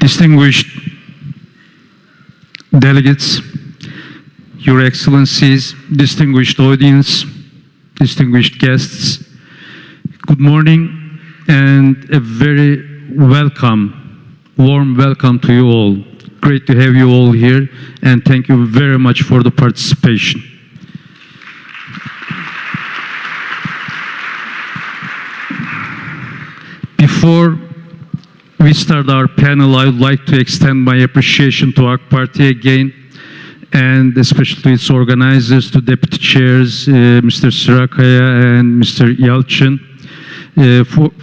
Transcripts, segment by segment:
Distinguished delegates, Your Excellencies, distinguished audience, distinguished guests, good morning and a very warm welcome to you all. Great to have you all here and thank you very much for the participation. Before we start our panel, I would like to extend my appreciation to our party again, and especially its organizers, to Deputy Chairs, Mr. Sirakaya and Mr. Yalchin,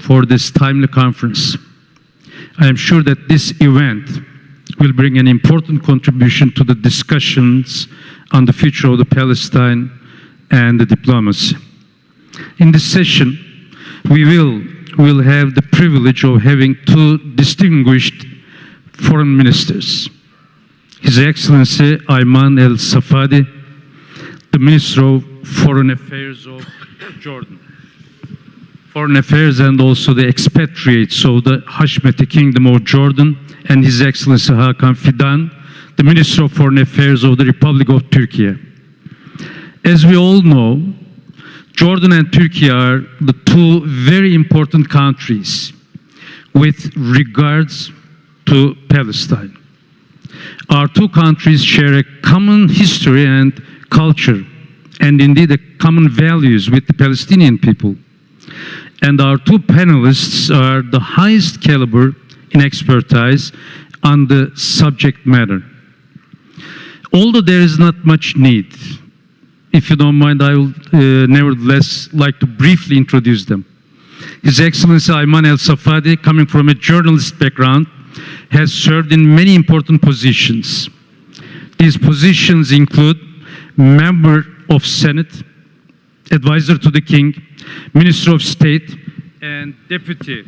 for this timely conference. I am sure that this event will bring an important contribution to the discussions on the future of the Palestine and the diplomacy. In this session, we will have the privilege of having two distinguished foreign ministers. His Excellency Ayman Safadi, the Minister of Foreign Affairs of Jordan. Foreign Affairs and also the Expatriates of the Hashemite Kingdom of Jordan, and His Excellency Hakan Fidan, the Minister of Foreign Affairs of the Republic of Turkey. As we all know, Jordan and Turkey are the two very important countries with regards to Palestine. Our two countries share a common history and culture, and indeed a common values with the Palestinian people. And our two panelists are the highest caliber in expertise on the subject matter. Although there is not much need, if you don't mind, I will nevertheless like to briefly introduce them. His Excellency Ayman Safadi, coming from a journalist background, has served in many important positions. These positions include Member of Senate, Advisor to the King, Minister of State, and Deputy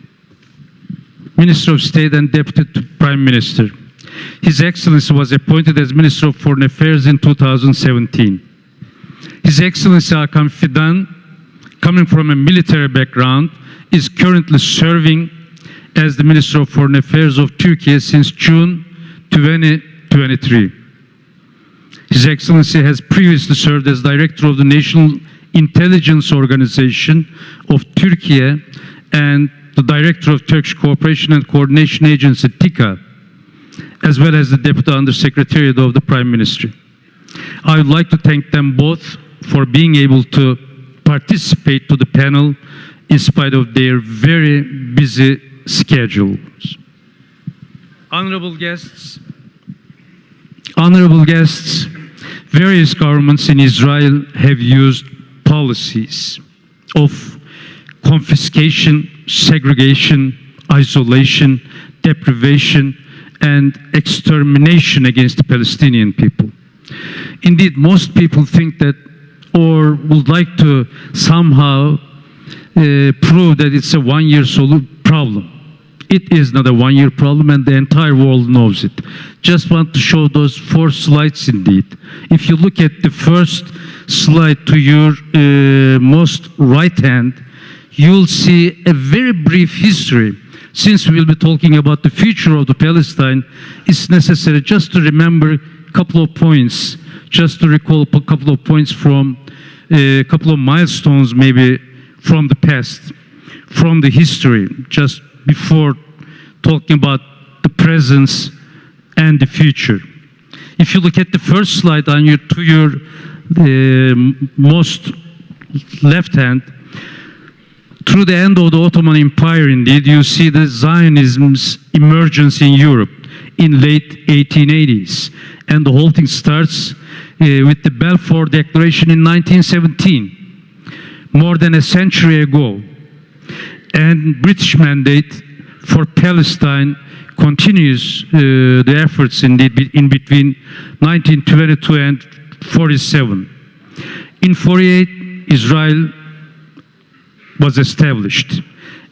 Minister of State and Deputy to Prime Minister. His Excellency was appointed as Minister of Foreign Affairs in 2017. His Excellency Hakan Fidan, coming from a military background, is currently serving as the Minister of Foreign Affairs of Turkey since June 2023. His Excellency has previously served as Director of the National Intelligence Organization of Turkey and the Director of Turkish Cooperation and Coordination Agency, TİKA, as well as the Deputy Undersecretariat of the Prime Ministry. I would like to thank them both for being able to participate to the panel in spite of their very busy schedules. Honorable guests, various governments in Israel have used policies of confiscation, segregation, isolation, deprivation, and extermination against the Palestinian people. Indeed, most people think that, or would like to somehow prove that it's a one-year problem. It is not a one-year problem, and the entire world knows it. Just want to show those 4 slides indeed. If you look at the first slide to your most right hand, you'll see a very brief history. Since we will be talking about the future of the Palestine, it's necessary just to remember a couple of points, just to recall a couple of points from a couple of milestones maybe from the past, from the history, just before talking about the present and the future. If you look at the first slide on your most left hand, through the end of the Ottoman Empire, indeed, you see the Zionism's emergence in Europe in late 1880s. And the whole thing starts with the Balfour Declaration in 1917, more than a century ago. And British mandate for Palestine continues the efforts indeed in between 1922 and 47. In 48, Israel was established.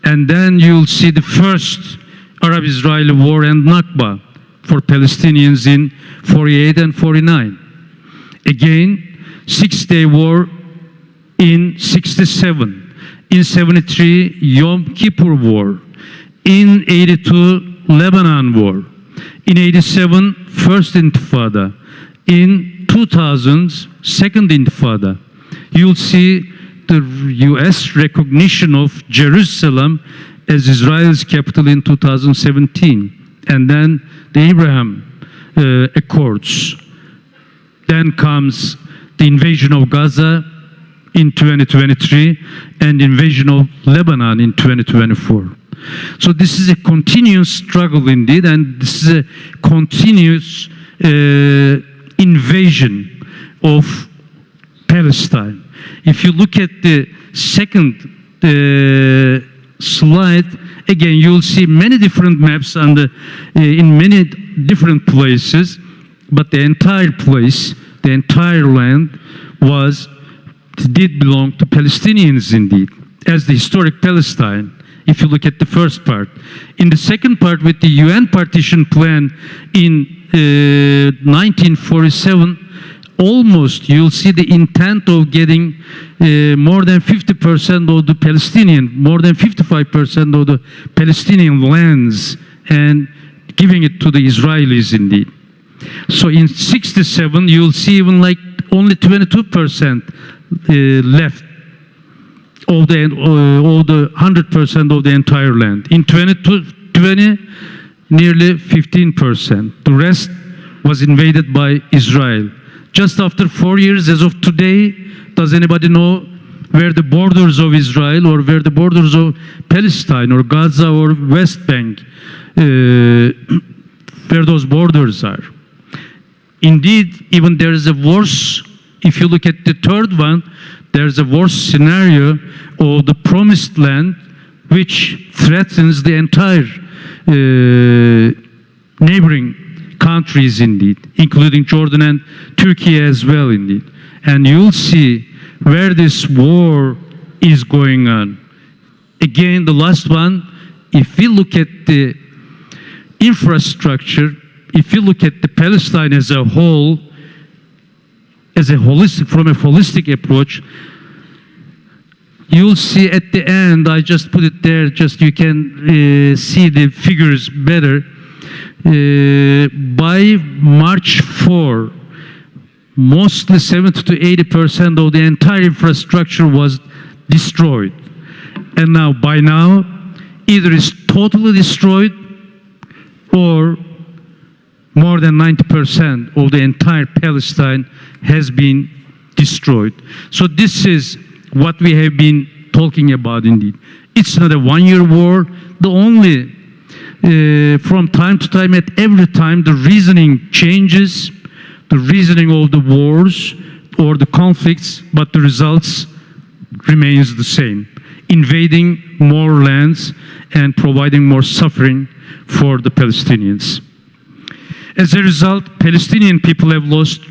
And then you'll see the first Arab-Israeli war and Nakba for Palestinians in 48 and 49. Again, Six-Day War in 67. In 73, Yom Kippur War. In 82, Lebanon War. In 87, First Intifada. In 2000, Second Intifada. You'll see the US recognition of Jerusalem as Israel's capital in 2017. And then the Abraham Accords. Then comes the invasion of Gaza in 2023 and invasion of Lebanon in 2024. So this is a continuous struggle indeed, and this is a continuous invasion of Palestine. If you look at the second slide, again, you'll see many different maps on in many different places, but the entire place, the entire land did belong to Palestinians indeed, as the historic Palestine, if you look at the first part. In the second part, with the UN partition plan in 1947, almost you'll see the intent of getting more than 50% of the Palestinian, more than 55% of the Palestinian lands and giving it to the Israelis indeed. So in 67, you'll see even like only 22% left of the 100% of the entire land. In 2020, nearly 15%. The rest was invaded by Israel. Just after 4 years, as of today, does anybody know where the borders of Israel or where the borders of Palestine or Gaza or West Bank, where those borders are? Indeed, even there is a worse, if you look at the third one, there's a worse scenario of the promised land, which threatens the entire neighboring countries indeed, including Jordan and Turkey as well indeed. And you'll see where this war is going on. Again, the last one, if we look at the infrastructure, if you look at the Palestine as a whole, from a holistic approach, you'll see at the end, I just put it there, just you can see the figures better. By March 4, mostly 70 to 80% of the entire infrastructure was destroyed. And now, by now, either it's totally destroyed or more than 90% of the entire Palestine has been destroyed. So this is what we have been talking about indeed. It's not a one-year war. The only, from time to time, at every time, the reasoning changes, the reasoning of the wars or the conflicts, but the results remains the same. Invading more lands and providing more suffering for the Palestinians. As a result, Palestinian people have lost,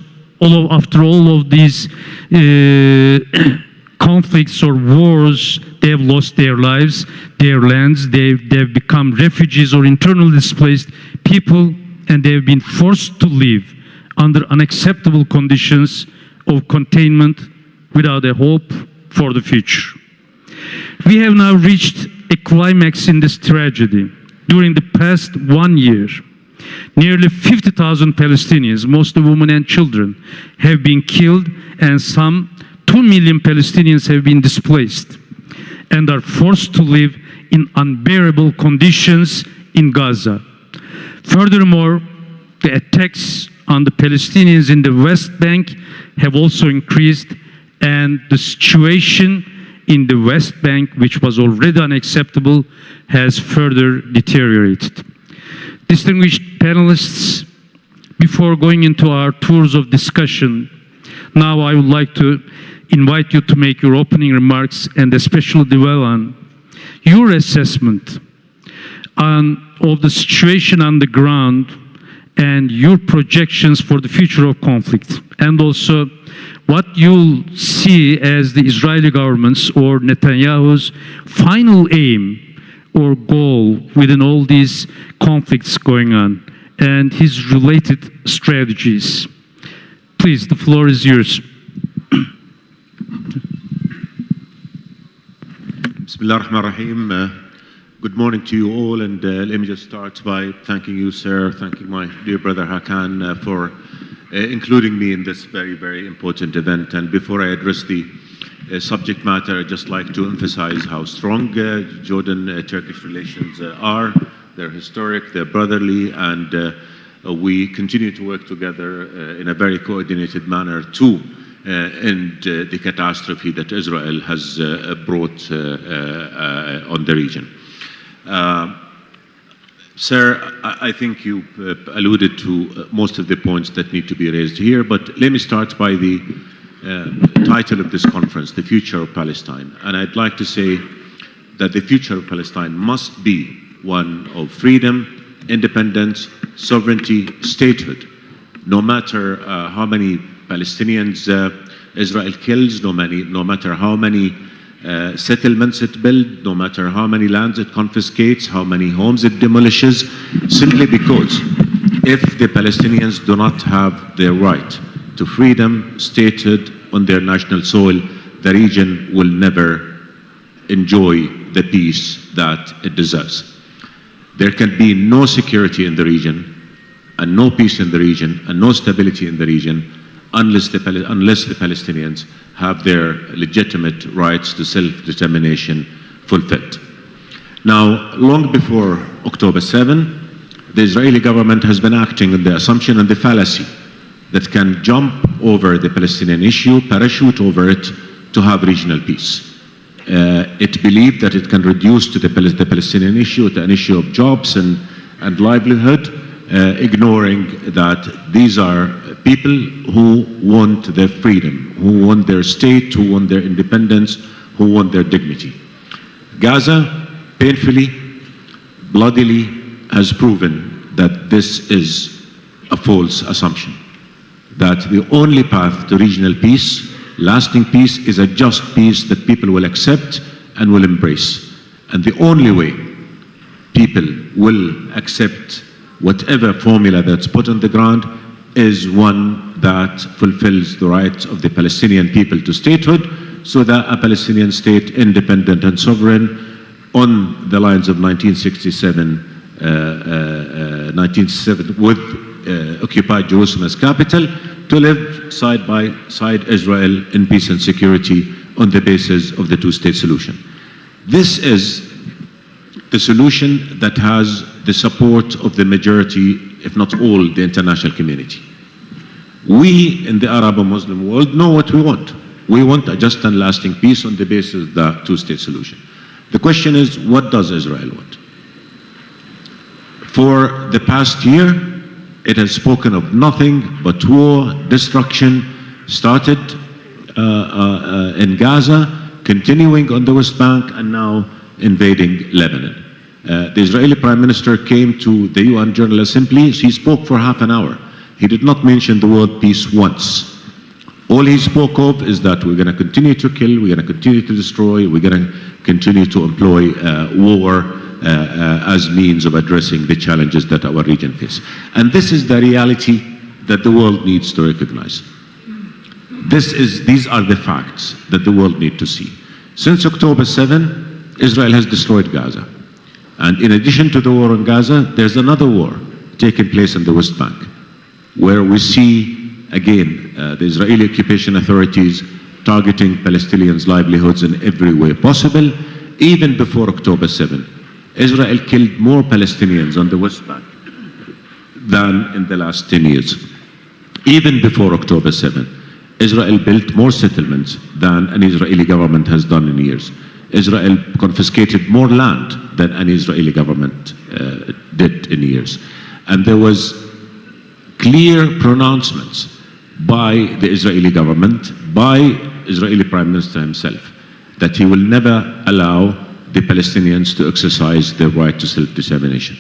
after all of these conflicts or wars, they have lost their lives, their lands, they've become refugees or internally displaced people, and they have been forced to live under unacceptable conditions of containment without a hope for the future. We have now reached a climax in this tragedy. During the past 1 year, nearly 50,000 Palestinians, mostly women and children, have been killed, and some 2 million Palestinians have been displaced and are forced to live in unbearable conditions in Gaza. Furthermore, the attacks on the Palestinians in the West Bank have also increased, and the situation in the West Bank, which was already unacceptable, has further deteriorated. Distinguished panelists, before going into our tours of discussion, now I would like to invite you to make your opening remarks and especially dwell on your assessment of the situation on the ground and your projections for the future of conflict, and also what you'll see as the Israeli government's or Netanyahu's final aim or goal within all these conflicts going on, and his related strategies. Please, the floor is yours. بسم الله الرحمن الرحيم. Good morning to you all, and let me just start by thanking you, sir, thanking my dear brother Hakan for including me in this very, very important event. And before I address the subject matter, I'd just like to emphasize how strong Jordan-Turkish relations are. They're historic, they're brotherly, and we continue to work together in a very coordinated manner to end the catastrophe that Israel has brought on the region. Sir, I think you alluded to most of the points that need to be raised here, but let me start by the title of this conference, The Future of Palestine. And I'd like to say that the future of Palestine must be one of freedom, independence, sovereignty, statehood. No matter how many Palestinians Israel kills, no matter how many settlements it builds, no matter how many lands it confiscates, how many homes it demolishes, simply because if the Palestinians do not have their right to freedom, statehood on their national soil, the region will never enjoy the peace that it deserves. There can be no security in the region, and no peace in the region, and no stability in the region unless the Palestinians have their legitimate rights to self-determination fulfilled. Now, long before October 7, the Israeli government has been acting on the assumption and the fallacy that can jump over the Palestinian issue, parachute over it, to have regional peace. It believed that it can reduce to the Palestinian issue to an issue of jobs and livelihood, ignoring that these are people who want their freedom, who want their state, who want their independence, who want their dignity. Gaza, painfully, bloodily, has proven that this is a false assumption, that the only path to regional peace, lasting peace, is a just peace that people will accept and will embrace. And the only way people will accept whatever formula that's put on the ground is one that fulfills the rights of the Palestinian people to statehood, so that a Palestinian state, independent and sovereign, on the lines of 1967, with occupied Jerusalem as capital, to live side by side Israel in peace and security on the basis of the two-state solution. This is the solution that has the support of the majority, if not all, the international community. We in the Arab and Muslim world know what we want. We want a just and lasting peace on the basis of the two-state solution. The question is, what does Israel want? For the past year, it has spoken of nothing but war, destruction, started in Gaza, continuing on the West Bank, and now invading Lebanon. The Israeli Prime Minister came to the UN General Assembly. He spoke for half an hour. He did not mention the word peace once. All he spoke of is that we're going to continue to kill, we're going to continue to destroy, we're going to continue to employ war as means of addressing the challenges that our region faces. And this is the reality that the world needs to recognize. These are the facts that the world needs to see. Since October 7, Israel has destroyed Gaza. And in addition to the war on Gaza, there's another war taking place in the West Bank, where we see, again, the Israeli occupation authorities targeting Palestinians' livelihoods in every way possible. Even before October 7, Israel killed more Palestinians on the West Bank than in the last 10 years. Even before October 7, Israel built more settlements than an Israeli government has done in years. Israel confiscated more land than an Israeli government did in years. And there was clear pronouncements by the Israeli government, by Israeli Prime Minister himself, that he will never allow the Palestinians to exercise their right to self-determination.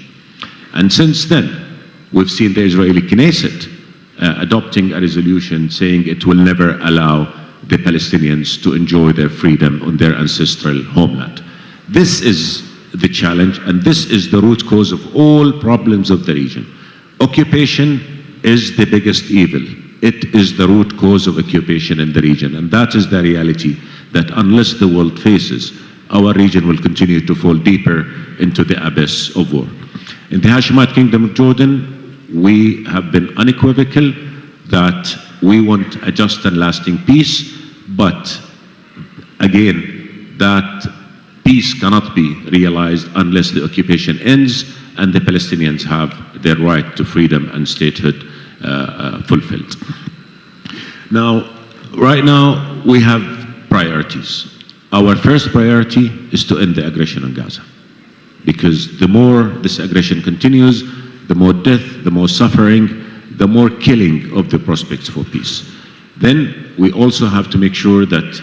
And since then, we've seen the Israeli Knesset adopting a resolution saying it will never allow the Palestinians to enjoy their freedom on their ancestral homeland. This is the challenge, and this is the root cause of all problems of the region. Occupation is the biggest evil. It is the root cause of occupation in the region, and that is the reality that unless the world faces our region will continue to fall deeper into the abyss of war. In the Hashemite Kingdom of Jordan, we have been unequivocal that we want a just and lasting peace, but again, that peace cannot be realized unless the occupation ends and the Palestinians have their right to freedom and statehood fulfilled. Now, right now, we have priorities. Our first priority is to end the aggression on Gaza, because the more this aggression continues, the more death, the more suffering, the more killing of the prospects for peace. Then we also have to make sure that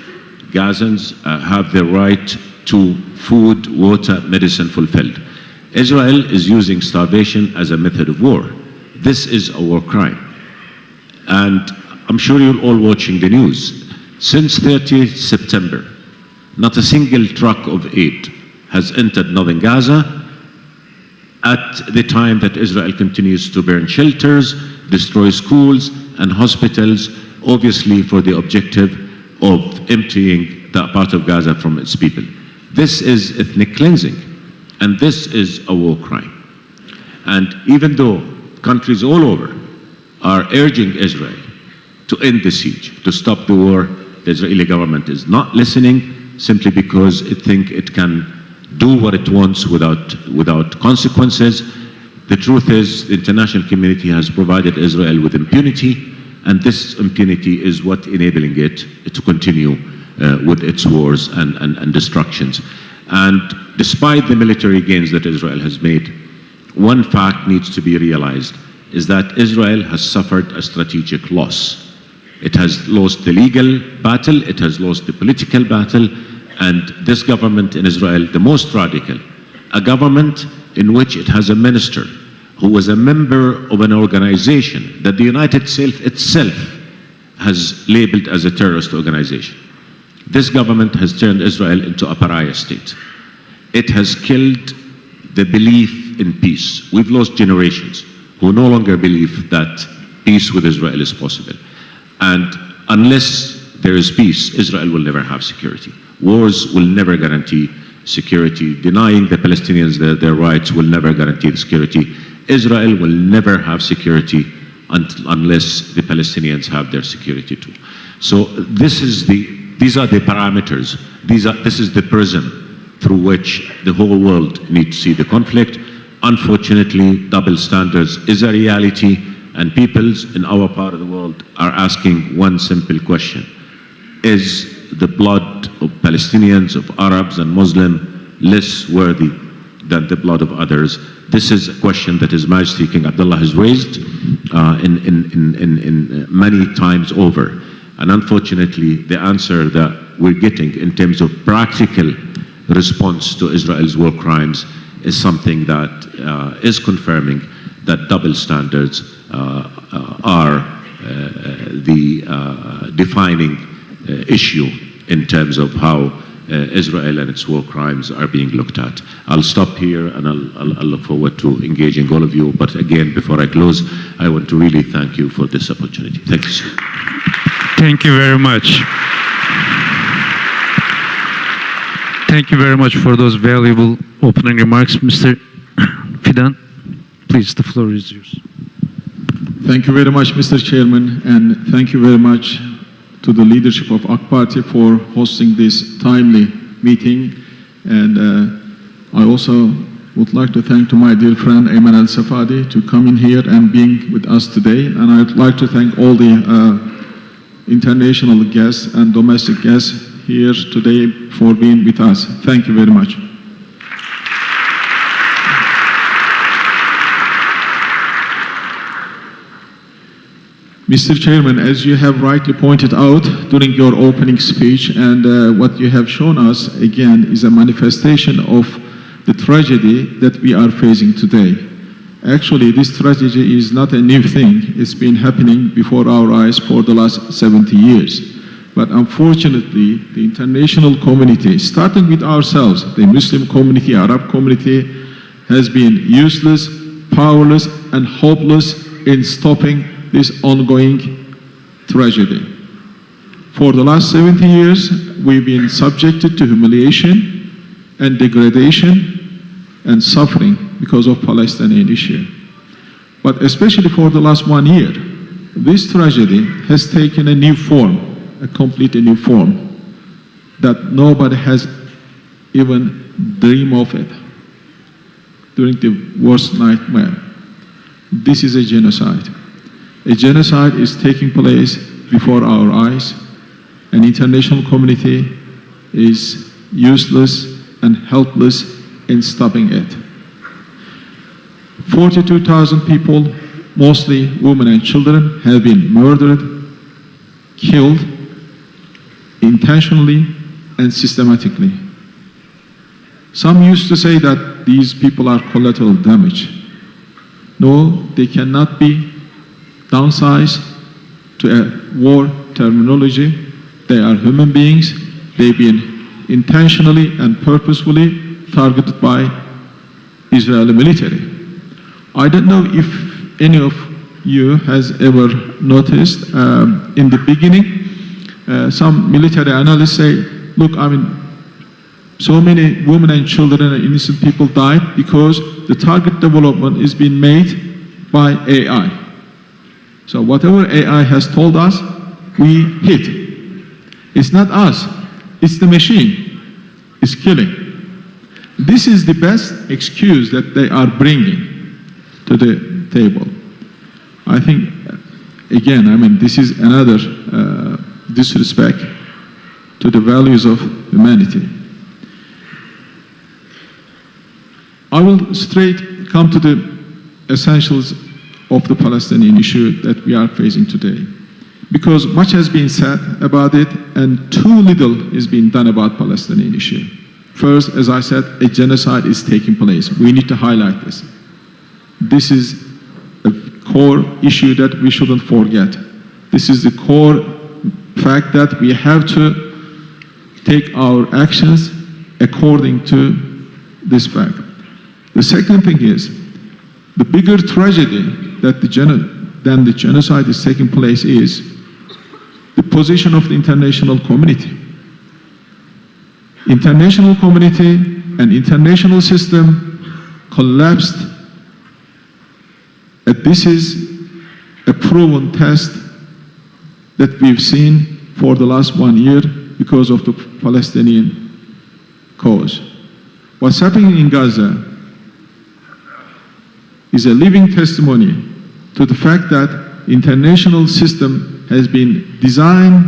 Gazans have the right to food, water, medicine fulfilled. Israel is using starvation as a method of war. This is a war crime. And I'm sure you're all watching the news. Since 30th September, not a single truck of aid has entered northern Gaza at the time that Israel continues to burn shelters, destroy schools and hospitals, obviously for the objective of emptying that part of Gaza from its people. This is ethnic cleansing, and this is a war crime. And even though countries all over are urging Israel to end the siege, to stop the war, the Israeli government is not listening simply because it thinks it can do what it wants without consequences. The truth is, the international community has provided Israel with impunity, and this impunity is what enabling it to continue with its wars and destructions. And despite the military gains that Israel has made, one fact needs to be realized, is that Israel has suffered a strategic loss. It has lost the legal battle, it has lost the political battle, and this government in Israel, the most radical, a government in which it has a minister who was a member of an organization that the United States itself has labeled as a terrorist organization. This government has turned Israel into a pariah state. It has killed the belief in peace. We've lost generations who no longer believe that peace with Israel is possible. And unless there is peace, Israel will never have security. Wars will never guarantee security. Denying the Palestinians their rights will never guarantee the security. Israel will never have security unless the Palestinians have their security too. So these are the parameters. This is the prism through which the whole world needs to see the conflict. Unfortunately, double standards is a reality, and peoples in our part of the world are asking one simple question: is the blood of Palestinians, of Arabs and Muslims less worthy than the blood of others? This is a question that His Majesty King Abdullah has raised in many times over. And unfortunately, the answer that we're getting in terms of practical response to Israel's war crimes is something that is confirming that double standards are the defining issue in terms of how Israel and its war crimes are being looked at. I'll stop here, and I'll look forward to engaging all of you. But again, before I close, I want to really thank you for this opportunity. Thank you, sir. Thank you very much. Thank you very much for those valuable opening remarks, Mr. Fidan. Please, the floor is yours. Thank you very much, Mr. Chairman, and thank you very much to the leadership of AK Party for hosting this timely meeting. And I also would like to thank to my dear friend Ayman Safadi to come in here and being with us today. And I'd like to thank all the international guests and domestic guests here today for being with us. Thank you very much. Mr. Chairman, as you have rightly pointed out during your opening speech, and what you have shown us again is a manifestation of the tragedy that we are facing today. Actually, this tragedy is not a new thing. It's been happening before our eyes for the last 70 years. But unfortunately, the international community, starting with ourselves, the Muslim community, Arab community, has been useless, powerless, and hopeless in stopping this ongoing tragedy. For the last 70 years, we've been subjected to humiliation, and degradation and suffering because of Palestinian issue. But especially for the last 1 year, this tragedy has taken a new form, a completely new form, that nobody has even dreamed of it during the worst nightmare. This is a genocide. A genocide is taking place before our eyes. An international community is useless and helpless in stopping it. 42,000 people, mostly women and children, have been murdered, killed, intentionally and systematically. Some used to say that these people are collateral damage. No, they cannot be downsized to a war terminology. They are human beings. They've been intentionally and purposefully targeted by Israeli military. I don't know if any of you has ever noticed in the beginning, some military analysts say, look, I mean, so many women and children and innocent people died because the target development is being made by AI. So whatever AI has told us, we hit. It's not us, it's the machine. It's killing. This is the best excuse that they are bringing to the table. I think, again, I mean, this is another disrespect to the values of humanity. I will straight come to the essentials of the Palestinian issue that we are facing today. Because much has been said about it and too little is being done about Palestinian issue. First, as I said, a genocide is taking place. We need to highlight this. This is a core issue that we shouldn't forget. This is the core fact that we have to take our actions according to this fact. The second thing is, the bigger tragedy that than the genocide is taking place is the position of the international community. International community and international system collapsed, and this is a proven test that we've seen for the last 1 year because of the Palestinian cause. What's happening in Gaza is a living testimony to the fact that international system has been designed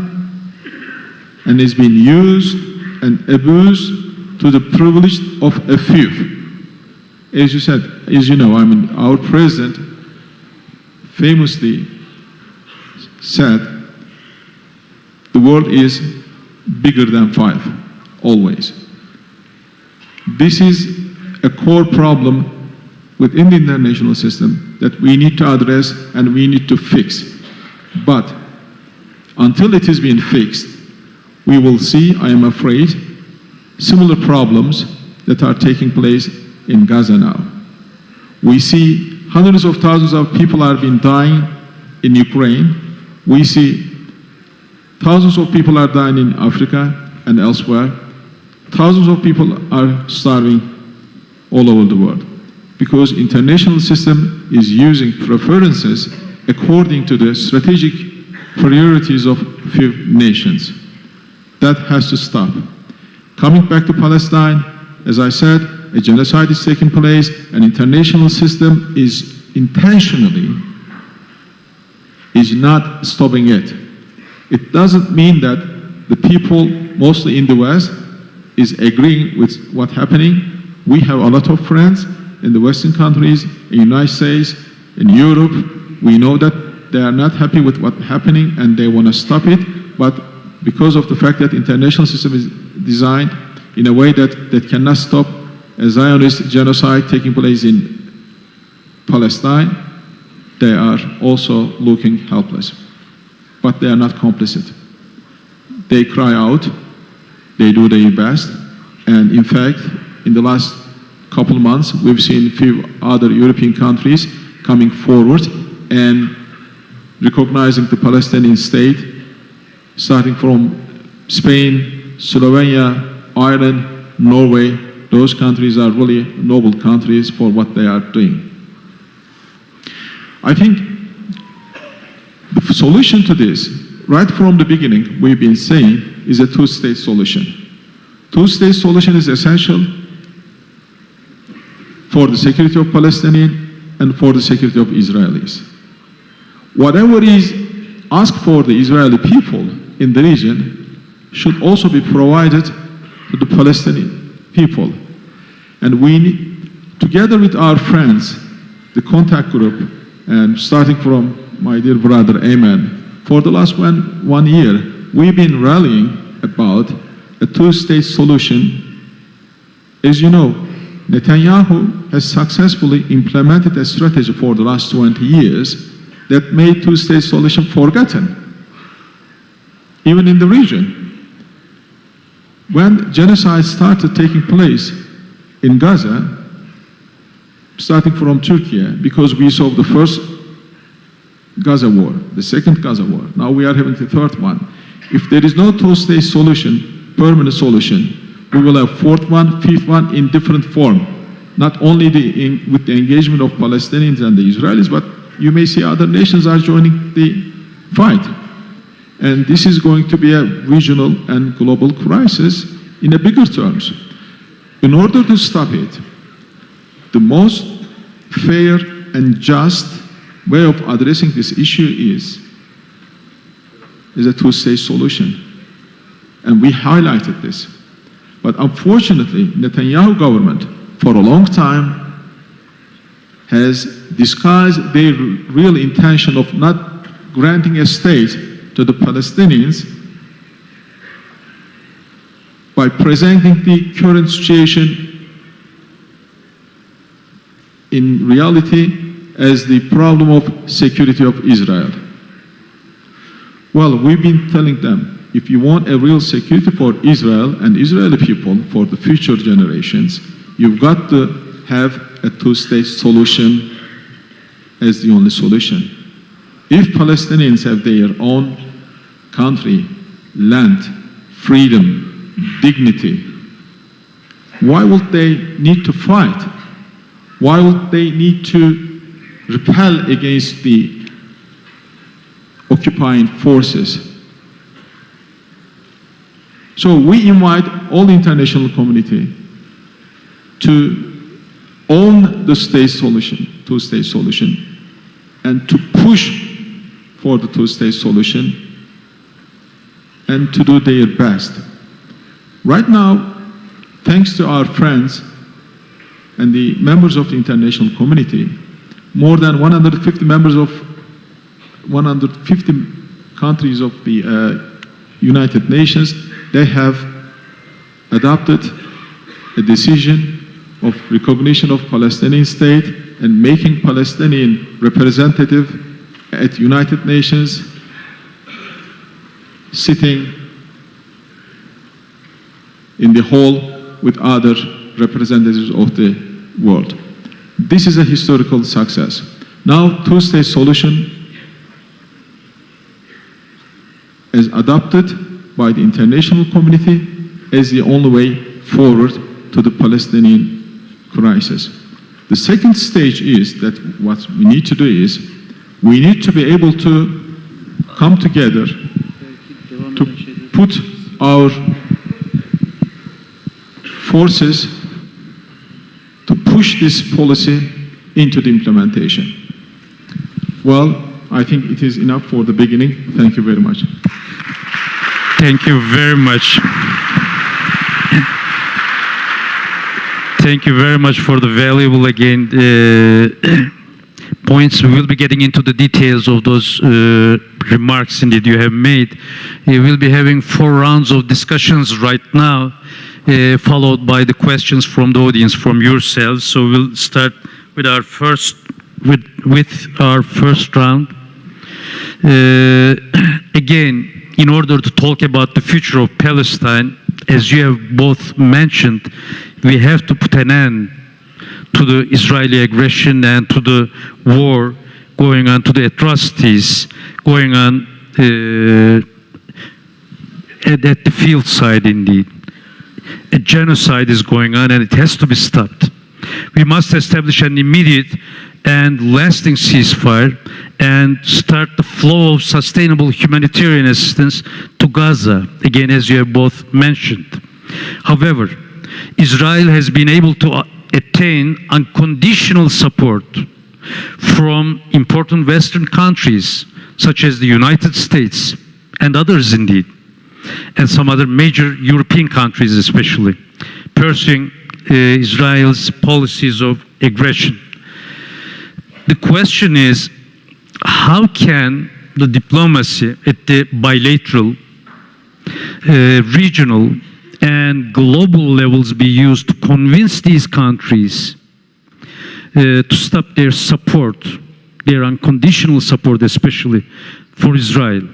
and has been used and abused to the privilege of a few. As you said, as you know, I mean, our president famously said, the world is bigger than 5, always. This is a core problem within the international system that we need to address and we need to fix. But until it is being fixed, we will see, I am afraid, similar problems that are taking place in Gaza now. We see hundreds of thousands of people are being dying in Ukraine. We see thousands of people are dying in Africa and elsewhere. Thousands of people are starving all over the world because international system is using preferences according to the strategic priorities of few nations. That has to stop. Coming back to Palestine, as I said, a genocide is taking place, an international system is intentionally not stopping it. It doesn't mean that the people, mostly in the West, is agreeing with what's happening. We have a lot of friends in the Western countries, in the United States, in Europe. We know that they are not happy with what's happening and they want to stop it, but because of the fact that the international system is designed in a way that cannot stop a Zionist genocide taking place in Palestine, they are also looking helpless. But they are not complicit. They cry out, they do their best, and in fact, in the last couple of months, we've seen a few other European countries coming forward and recognizing the Palestinian state, starting from Spain, Slovenia, Ireland, Norway, those countries are really noble countries for what they are doing. I think the solution to this, right from the beginning, we've been saying, is a two-state solution. Two-state solution is essential for the security of Palestinians and for the security of Israelis. Whatever is asked for the Israeli people in the region should also be provided to the Palestinian people. And we need, together with our friends, the contact group, and starting from my dear brother Ayman, for the last one year, we've been rallying about a two-state solution. As you know, Netanyahu has successfully implemented a strategy for the last 20 years that made two-state solution forgotten, even in the region. When genocide started taking place in Gaza, starting from Turkey, because we saw the first Gaza war, the second Gaza war, now we are having the third one. If there is no two-state solution, permanent solution, we will have fourth one, fifth one in different form. Not only with the engagement of Palestinians and the Israelis, but you may see other nations are joining the fight. And this is going to be a regional and global crisis in a bigger terms. In order to stop it, the most fair and just way of addressing this issue is a two-state solution. And we highlighted this. But unfortunately, Netanyahu government, for a long time, has disguised their real intention of not granting a state to the Palestinians by presenting the current situation in reality as the problem of security of Israel. Well, we've been telling them, if you want a real security for Israel and Israeli people for the future generations, you've got to have a two-state solution as the only solution. If Palestinians have their own country, land, freedom, dignity, why would they need to fight? Why would they need to repel against the occupying forces? So we invite all the international community to own the state solution, two-state solution, and to push for the two-state solution and to do their best. Right now, thanks to our friends and the members of the international community, more than 150 members of 150 countries of the United Nations, they have adopted a decision of recognition of Palestinian state and making Palestinian representative at United Nations, sitting in the hall with other representatives of the world. This is a historical success. Now, two-state solution is adopted by the international community as the only way forward to the Palestinian crisis. The second stage is that what we need to do is we need to be able to come together to put our forces to push this policy into the implementation. Well, I think it is enough for the beginning. Thank you very much. Thank you very much. Thank you very much for the valuable, again, points. We will be getting into the details of those remarks indeed you have made. We will be having 4 rounds of discussions right now, followed by the questions from the audience, from yourselves. So we'll start with our first round. Again, in order to talk about the future of Palestine, as you have both mentioned, we have to put an end to the Israeli aggression and to the war going on, to the atrocities going on at the field side indeed. A genocide is going on and it has to be stopped. We must establish an immediate and lasting ceasefire and start the flow of sustainable humanitarian assistance to Gaza, again, as you have both mentioned. However, Israel has been able to attain unconditional support from important Western countries, such as the United States and others indeed, and some other major European countries especially, pursuing Israel's policies of aggression. The question is, how can the diplomacy at the bilateral, regional, and global levels be used to convince these countries to stop their support, their unconditional support especially for Israel?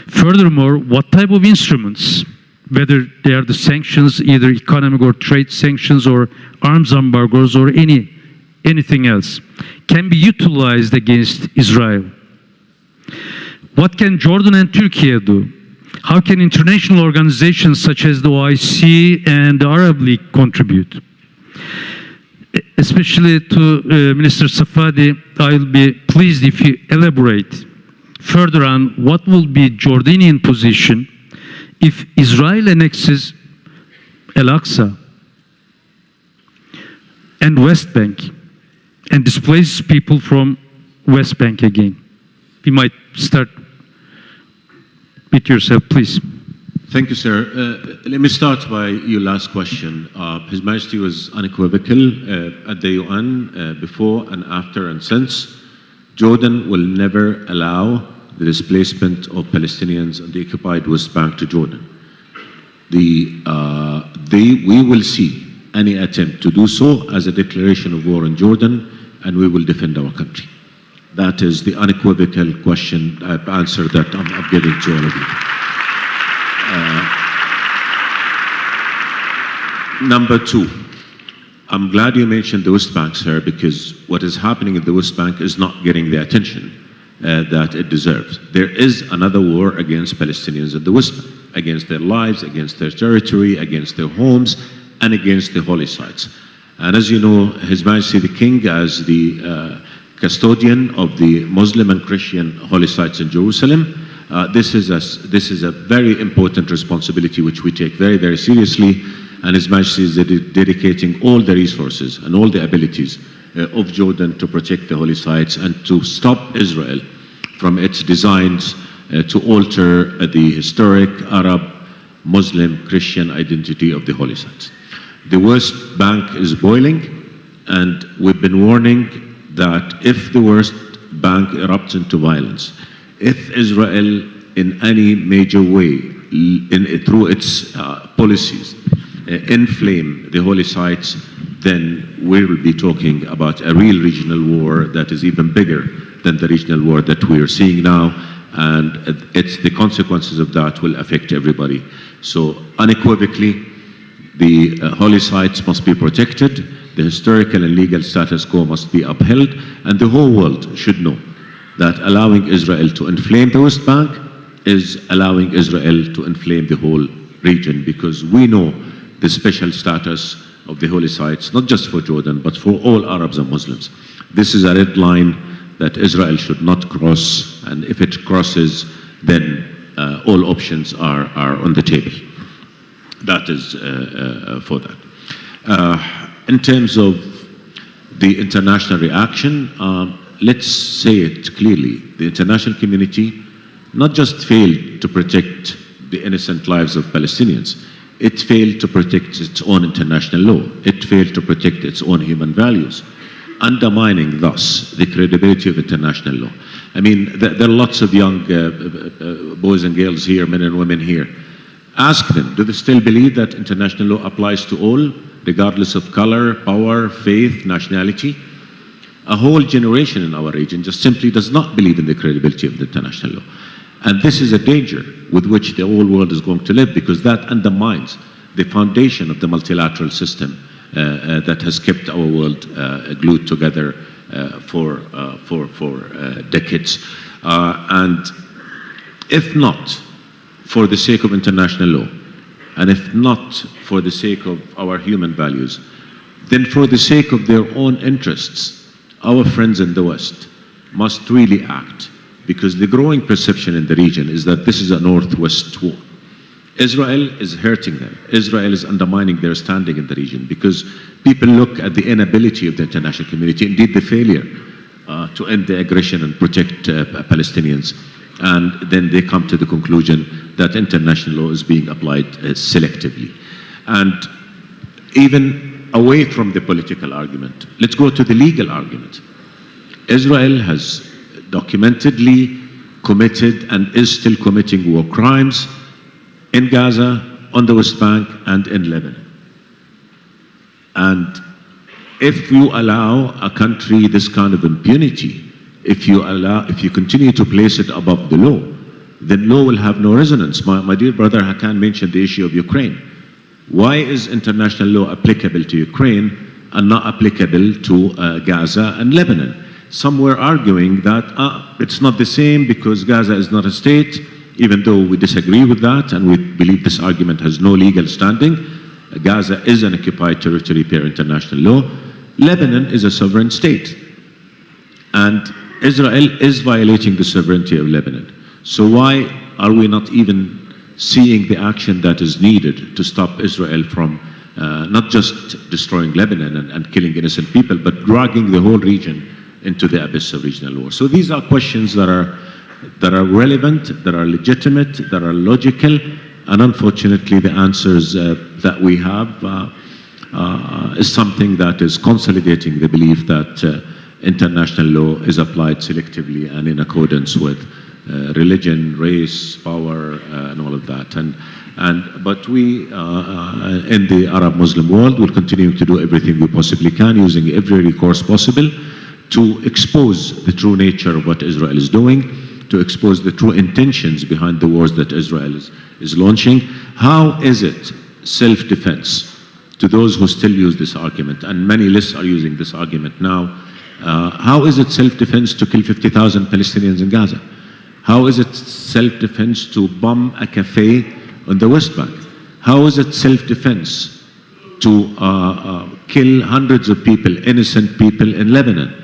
Furthermore, what type of instruments, whether they are the sanctions, either economic or trade sanctions or arms embargoes or anything else, can be utilized against Israel? What can Jordan and Turkey do? How can international organizations such as the OIC and the Arab League contribute? Especially to Minister Safadi, I'll be pleased if you elaborate further on what will be Jordanian position if Israel annexes Al-Aqsa and West Bank and displaces people from West Bank again. We might start with yourself, please. Thank you, sir. Let me start by your last question. His Majesty was unequivocal at the UN before and after and since. Jordan will never allow the displacement of Palestinians on the occupied West Bank to Jordan. We will see any attempt to do so as a declaration of war on Jordan, and we will defend our country. That is the unequivocal question, answer that I'm giving to all of you. Number two, I'm glad you mentioned the West Bank, sir, because what is happening in the West Bank is not getting the attention that it deserves. There is another war against Palestinians in the West Bank, against their lives, against their territory, against their homes, and against the holy sites. And as you know, His Majesty the King, as the custodian of the Muslim and Christian holy sites in Jerusalem, this is a very important responsibility which we take very, very seriously, and His Majesty is dedicating all the resources and all the abilities of Jordan to protect the holy sites and to stop Israel from its designs to alter the historic Arab, Muslim, Christian identity of the holy sites. The West Bank is boiling, and we've been warning that if the West Bank erupts into violence, if Israel in any major way, through its policies, inflame the holy sites, then we will be talking about a real regional war that is even bigger than the regional war that we are seeing now, and the consequences of that will affect everybody. So unequivocally, the holy sites must be protected, the historical and legal status quo must be upheld, and the whole world should know that allowing Israel to inflame the West Bank is allowing Israel to inflame the whole region, because we know the special status of the holy sites, not just for Jordan, but for all Arabs and Muslims. This is a red line that Israel should not cross, and if it crosses, then all options are on the table. That is for that. In terms of the international reaction, let's say it clearly. The international community not just failed to protect the innocent lives of Palestinians, it failed to protect its own international law. It failed to protect its own human values, undermining thus the credibility of international law. I mean, there are lots of young boys and girls here, men and women here. Ask them, do they still believe that international law applies to all, regardless of color, power, faith, nationality? A whole generation in our region just simply does not believe in the credibility of the international law. And this is a danger with which the whole world is going to live, because that undermines the foundation of the multilateral system that has kept our world glued together for decades. And if not for the sake of international law, and if not for the sake of our human values, then for the sake of their own interests, our friends in the West must really act, because the growing perception in the region is that this is a North-West war. Israel is hurting them. Israel is undermining their standing in the region, because people look at the inability of the international community, indeed the failure to end the aggression and protect Palestinians, and then they come to the conclusion that international law is being applied selectively. And even away from the political argument, let's go to the legal argument. Israel has documentedly committed and is still committing war crimes in Gaza, on the West Bank, and in Lebanon. And if you allow a country this kind of impunity, if you continue to place it above the law, then law will have no resonance. My dear brother Hakan mentioned the issue of Ukraine. Why is international law applicable to Ukraine and not applicable to Gaza and Lebanon? Some were arguing that it's not the same because Gaza is not a state, even though we disagree with that and we believe this argument has no legal standing. Gaza is an occupied territory per international law. Lebanon is a sovereign state, and Israel is violating the sovereignty of Lebanon. So why are we not even seeing the action that is needed to stop Israel from not just destroying Lebanon and killing innocent people, but dragging the whole region into the abyss of regional war? So these are questions that are relevant, that are legitimate, that are logical, and unfortunately the answers that we have is something that is consolidating the belief that international law is applied selectively and in accordance with religion, race, power, and all of that. But we, in the Arab Muslim world, will continue to do everything we possibly can, using every recourse possible, to expose the true nature of what Israel is doing, to expose the true intentions behind the wars that Israel is launching. How is it self-defense? To those who still use this argument, and many lists are using this argument now, how is it self-defense to kill 50,000 Palestinians in Gaza? How is it self-defense to bomb a cafe on the West Bank? How is it self-defense to kill hundreds of people, innocent people in Lebanon?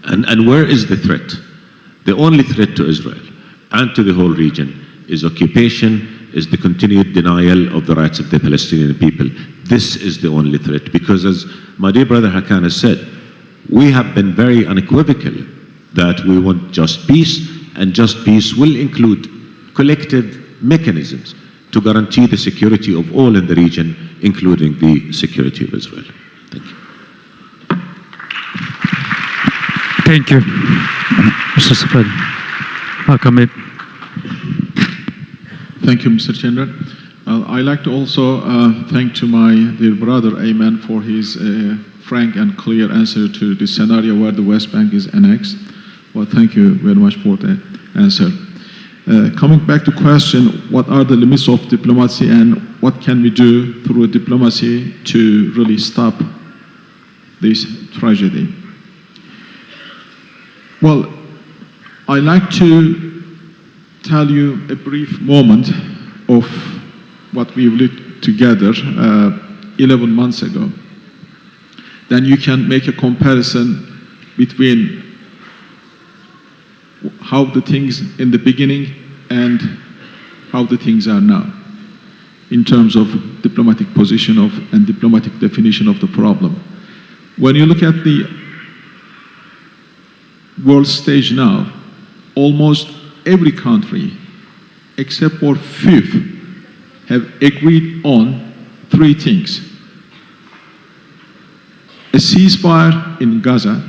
And where is the threat? The only threat to Israel and to the whole region is occupation, is the continued denial of the rights of the Palestinian people. This is the only threat, because as my dear brother Hakan has said, we have been very unequivocal that we want just peace, and just peace will include collective mechanisms to guarantee the security of all in the region, including the security of Israel. Thank you. Thank you, Mr. Safadi. Hakan Bey. Thank you, Mr. Chairman. I'd like to also thank to my dear brother Ayman for his frank and clear answer to the scenario where the West Bank is annexed. Well, thank you very much for the answer. Coming back to question, what are the limits of diplomacy and what can we do through diplomacy to really stop this tragedy? Well, I'd like to tell you a brief moment of what we lived together 11 months ago. Then you can make a comparison between how the things in the beginning and how the things are now in terms of diplomatic position and diplomatic definition of the problem. When you look at the world stage now, almost every country, except for few, have agreed on three things: a ceasefire in Gaza,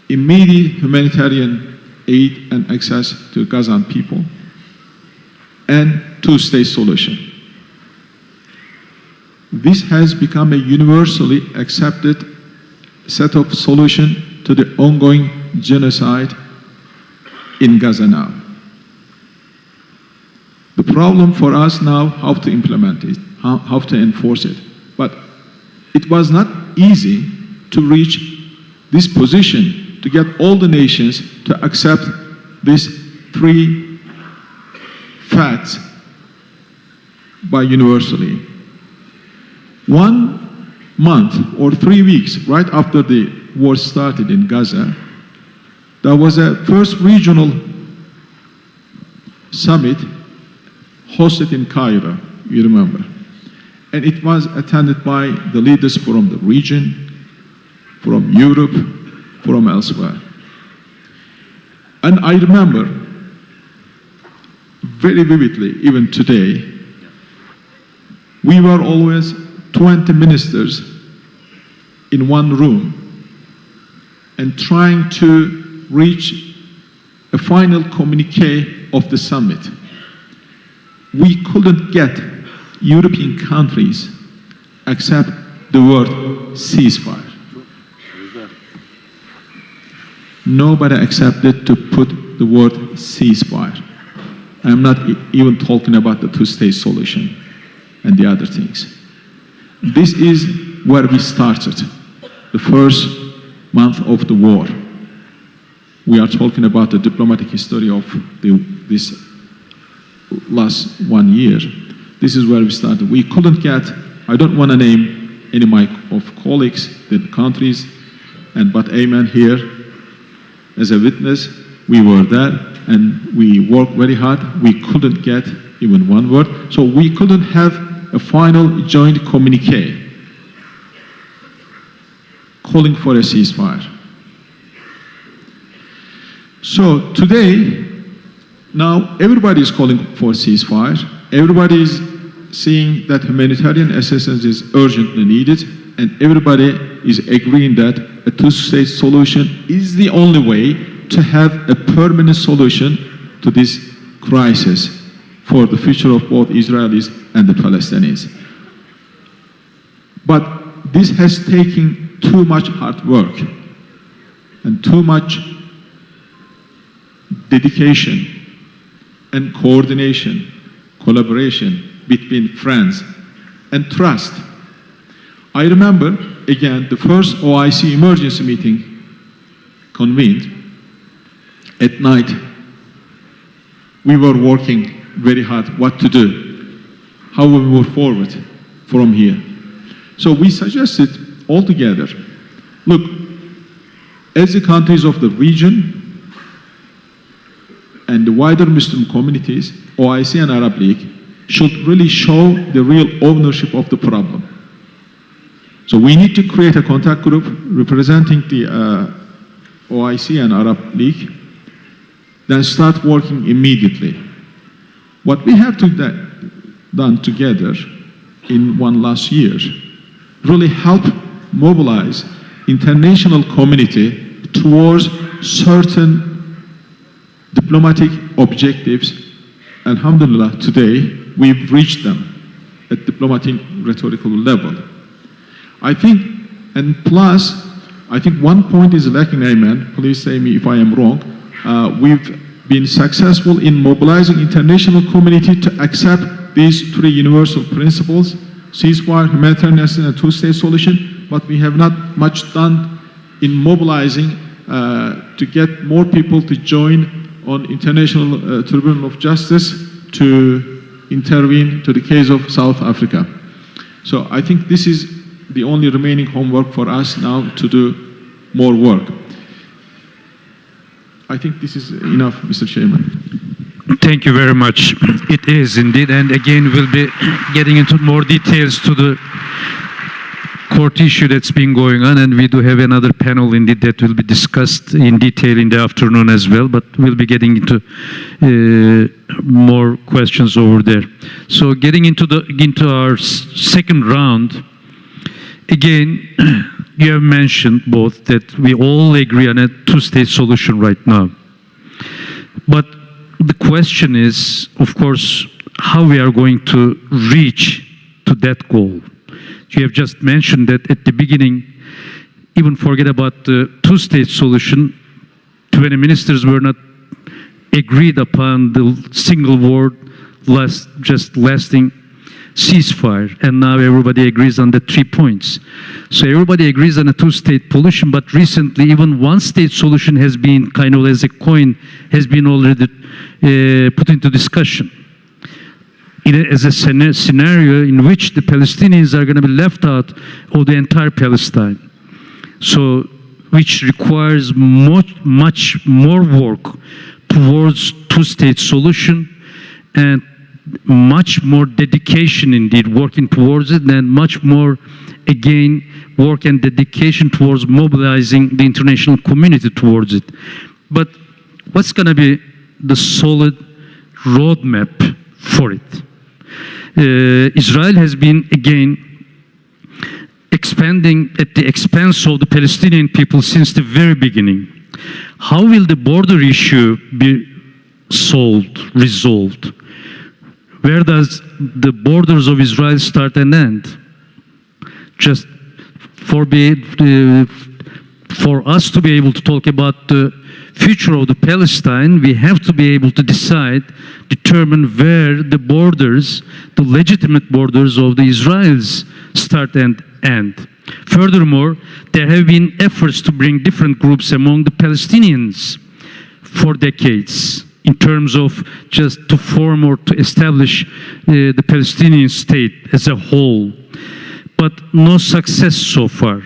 immediate humanitarian aid and access to Gazan people, and two-state solution. This has become a universally accepted set of solutions to the ongoing genocide in Gaza now. The problem for us now, how to implement it, how to enforce it. But it was not easy to reach this position, to get all the nations to accept these three facts by universally. 1 month or 3 weeks right after the war started in Gaza, there was a first regional summit hosted in Cairo, you remember. And it was attended by the leaders from the region, from Europe, from elsewhere. And I remember very vividly, even today, we were always 20 ministers in one room and trying to reach a final communique of the summit. We couldn't get European countries accept the word ceasefire. Nobody accepted to put the word ceasefire. I'm not even talking about the two-state solution and the other things. This is where we started, the first month of the war. We are talking about the diplomatic history of this last 1 year. This is where we started. We couldn't get, I don't want to name any of my colleagues, the countries, but Ayman here, as a witness, we were there and we worked very hard. We couldn't get even one word. So we couldn't have a final joint communique calling for a ceasefire. So today, now everybody is calling for a ceasefire. Everybody is seeing that humanitarian assistance is urgently needed, and everybody is agreeing that a two-state solution is the only way to have a permanent solution to this crisis for the future of both Israelis and the Palestinians. But this has taken too much hard work and too much dedication and coordination, collaboration between friends and trust. I remember, again, the first OIC emergency meeting convened at night. We were working very hard what to do, how we move forward from here. So we suggested all together, look, as the countries of the region and the wider Muslim communities, OIC and Arab League should really show the real ownership of the problem. So we need to create a contact group representing the OIC and Arab League, then start working immediately. What we have done together in one last year really help mobilize international community towards certain diplomatic objectives. Alhamdulillah, today we've reached them at diplomatic rhetorical level. I think, and plus, I think one point is lacking, Ayman, please say me if I am wrong. We've been successful in mobilizing international community to accept these three universal principles: ceasefire, humanitarian assistance, and two-state solution, but we have not much done in mobilizing to get more people to join on International Tribunal of Justice to intervene to the case of South Africa. So I think this is the only remaining homework for us now to do more work. I think this is enough, Mr. Chairman. Thank you very much. It is indeed, and again we'll be getting into more details to the court issue that's been going on, and we do have another panel indeed that will be discussed in detail in the afternoon as well, but we'll be getting into more questions over there. So getting into our second round, again, you have mentioned both that we all agree on a two-state solution right now. But the question is, of course, how we are going to reach to that goal. You have just mentioned that at the beginning, even forget about the two-state solution, 20 ministers were not agreed upon the single word just lasting ceasefire, and now everybody agrees on the 3 points. So everybody agrees on a two-state solution, but recently even one-state solution has been kind of as a coin, has been already put into discussion. as a scenario in which the Palestinians are going to be left out of the entire Palestine. So, which requires much more work towards two-state solution and much more dedication indeed working towards it, and much more, again, work and dedication towards mobilizing the international community towards it. But what's going to be the solid roadmap for it? Israel has been, again, expanding at the expense of the Palestinian people since the very beginning. How will the border issue be resolved? Where does the borders of Israel start and end? Just for us to be able to talk about the future of the Palestine, we have to be able to determine where the borders, the legitimate borders of the Israelis start and end. Furthermore, there have been efforts to bring different groups among the Palestinians for decades in terms of just to form or to establish the Palestinian state as a whole, but no success so far.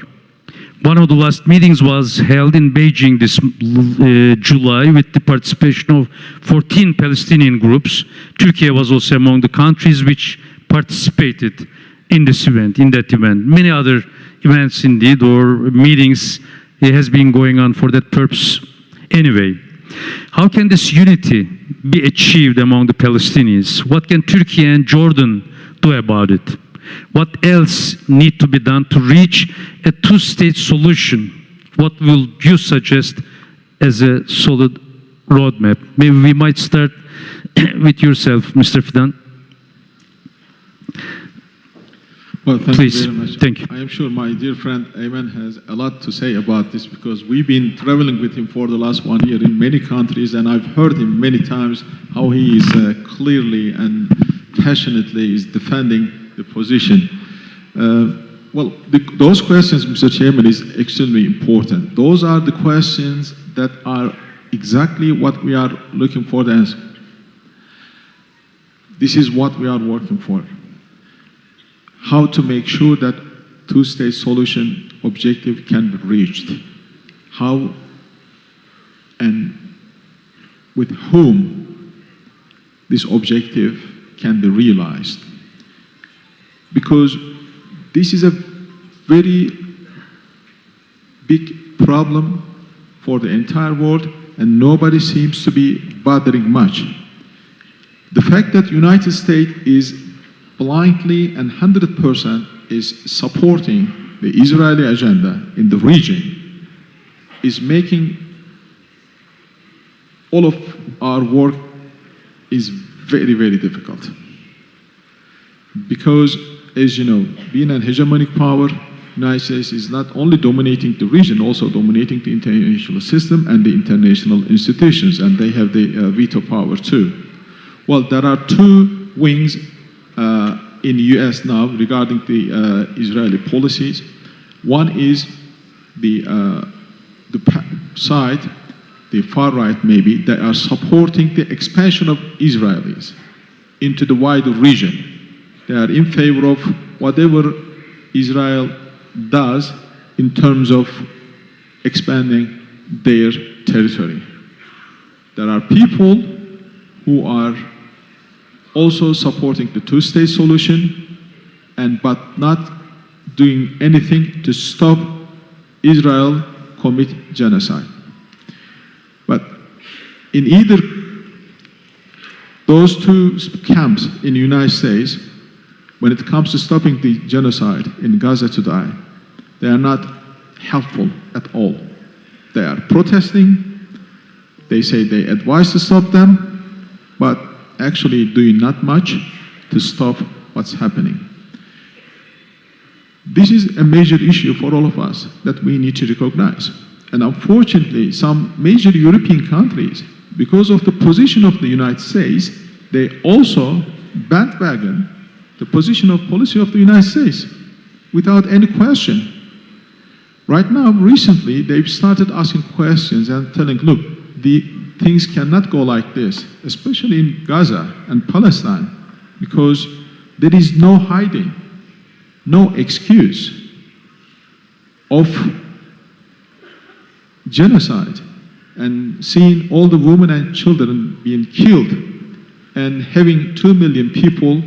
One of the last meetings was held in Beijing this July with the participation of 14 Palestinian groups. Turkey was also among the countries which participated in that event. Many other events indeed, or meetings, it has been going on for that purpose anyway. How can this unity be achieved among the Palestinians? What can Turkey and Jordan do about it? What else needs to be done to reach a two-state solution? What will you suggest as a solid roadmap? Maybe we might start with yourself, Mr. Fidan. Well, thank Please. you very much. Thank you. I am sure my dear friend Ayman has a lot to say about this, because we've been traveling with him for the last 1 year in many countries, and I've heard him many times how he is clearly and passionately is defending the position. Those questions, Mr. Chairman, is extremely important. Those are the questions that are exactly what we are looking for the answer. This is what we are working for. How to make sure that two-state solution objective can be reached. How and with whom this objective can be realized. Because this is a very big problem for the entire world, and nobody seems to be bothering much. The fact that United States is blindly and 100% is supporting the Israeli agenda in the region is making all of our work is very, very difficult. Because, as you know, being an hegemonic power, United States is not only dominating the region, also dominating the international system and the international institutions, and they have the veto power too. Well, there are two wings in the US now regarding the Israeli policies. One is the side, the far right maybe, that are supporting the expansion of Israelis into the wider region. They are in favor of whatever Israel does in terms of expanding their territory. There are people who are also supporting the two-state solution, but not doing anything to stop Israel commit genocide. But in either those two camps in the United States, when it comes to stopping the genocide in Gaza today, they are not helpful at all. They are protesting, they say they advise to stop them, but actually doing not much to stop what's happening. This is a major issue for all of us that we need to recognize. And unfortunately, some major European countries, because of the position of the United States, they also bandwagon the position of policy of the United States without any question. Right now, recently, they've started asking questions and telling, look, the things cannot go like this, especially in Gaza and Palestine. because there is no hiding, no excuse of genocide and seeing all the women and children being killed and having 2 million people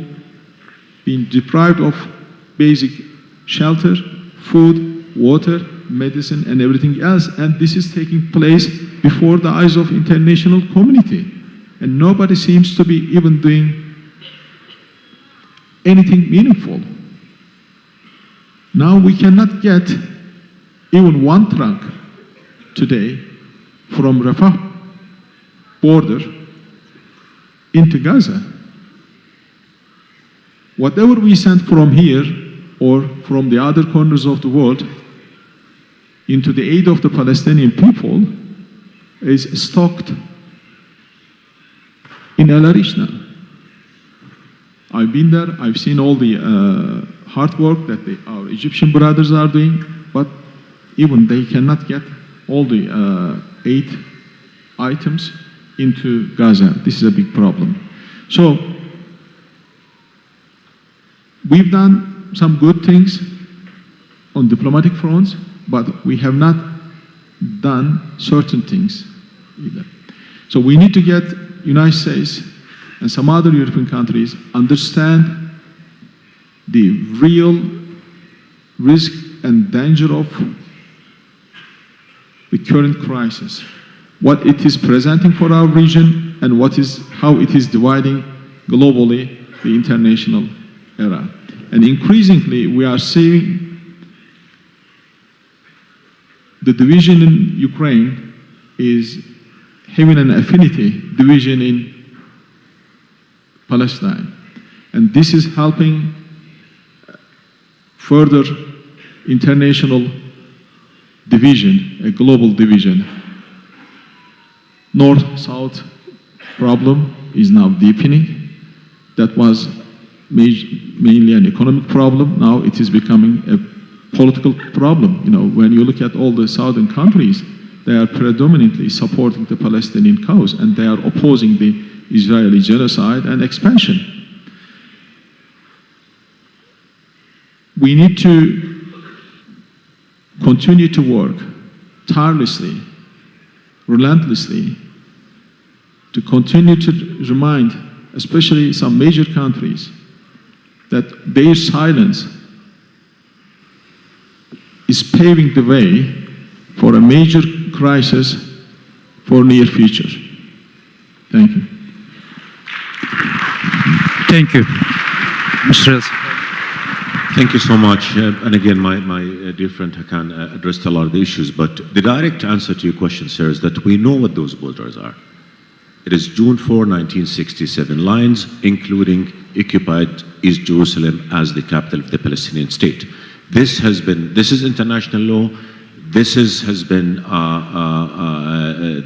being deprived of basic shelter, food, water, medicine, and everything else. And this is taking place before the eyes of international community. And nobody seems to be even doing anything meaningful. Now we cannot get even one trunk today from Rafah border into Gaza. Whatever we send from here or from the other corners of the world into the aid of the Palestinian people is stocked in El Arish now. I've been there, I've seen all the hard work that our Egyptian brothers are doing, but even they cannot get all the aid items into Gaza. This is a big problem. So, we've done some good things on diplomatic fronts, but we have not done certain things either. So we need to get United States and some other European countries understand the real risk and danger of the current crisis, what it is presenting for our region, and how it is dividing globally the international era. And increasingly, we are seeing the division in Ukraine is having an affinity division in Palestine. And this is helping further international division, a global division. North-South problem is now deepening. That was mainly an economic problem. Now it is becoming a political problem. You know, when you look at all the southern countries, they are predominantly supporting the Palestinian cause, and they are opposing the Israeli genocide and expansion. We need to continue to work tirelessly, relentlessly, to continue to remind, especially some major countries, that their silence is paving the way for a major crisis for near future. Thank you. Thank you. Mr. Thank you so much. And again, my dear friend Hakan addressed a lot of the issues, but the direct answer to your question, sir, is that we know what those borders are. It is June 4, 1967 lines, including occupied East Jerusalem as the capital of the Palestinian state. This is international law. This has been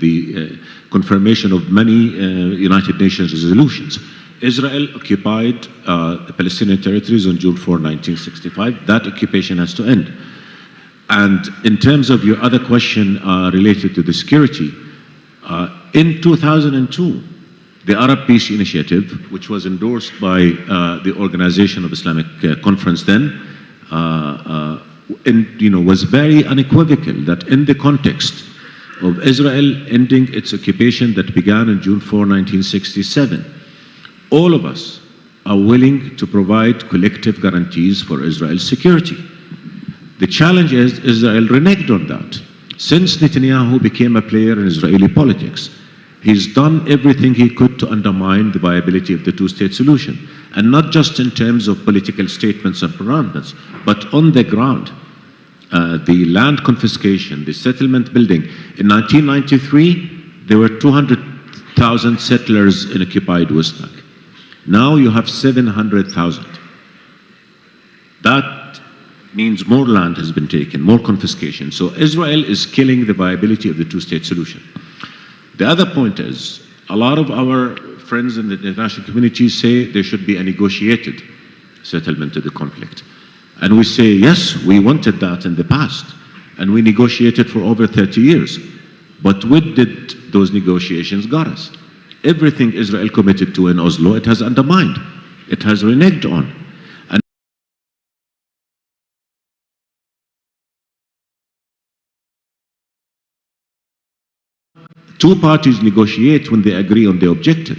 the confirmation of many United Nations resolutions. Israel occupied the Palestinian territories on June 4, 1965. That occupation has to end. And in terms of your other question related to the security, in 2002, the Arab Peace Initiative, which was endorsed by the Organization of Islamic Conference then, was very unequivocal that in the context of Israel ending its occupation that began on June 4, 1967, all of us are willing to provide collective guarantees for Israel's security. The challenge is Israel reneged on that. Since Netanyahu became a player in Israeli politics, he's done everything he could to undermine the viability of the two-state solution. And not just in terms of political statements and pronouncements, but on the ground. The land confiscation, the settlement building. In 1993, there were 200,000 settlers in occupied West Bank. Now you have 700,000. That means more land has been taken, more confiscation. So Israel is killing the viability of the two-state solution. The other point is, a lot of our friends in the international community say there should be a negotiated settlement of the conflict. And we say, yes, we wanted that in the past, and we negotiated for over 30 years. But what did those negotiations got us? Everything Israel committed to in Oslo, it has undermined. it has reneged on. And two parties negotiate when they agree on the objective.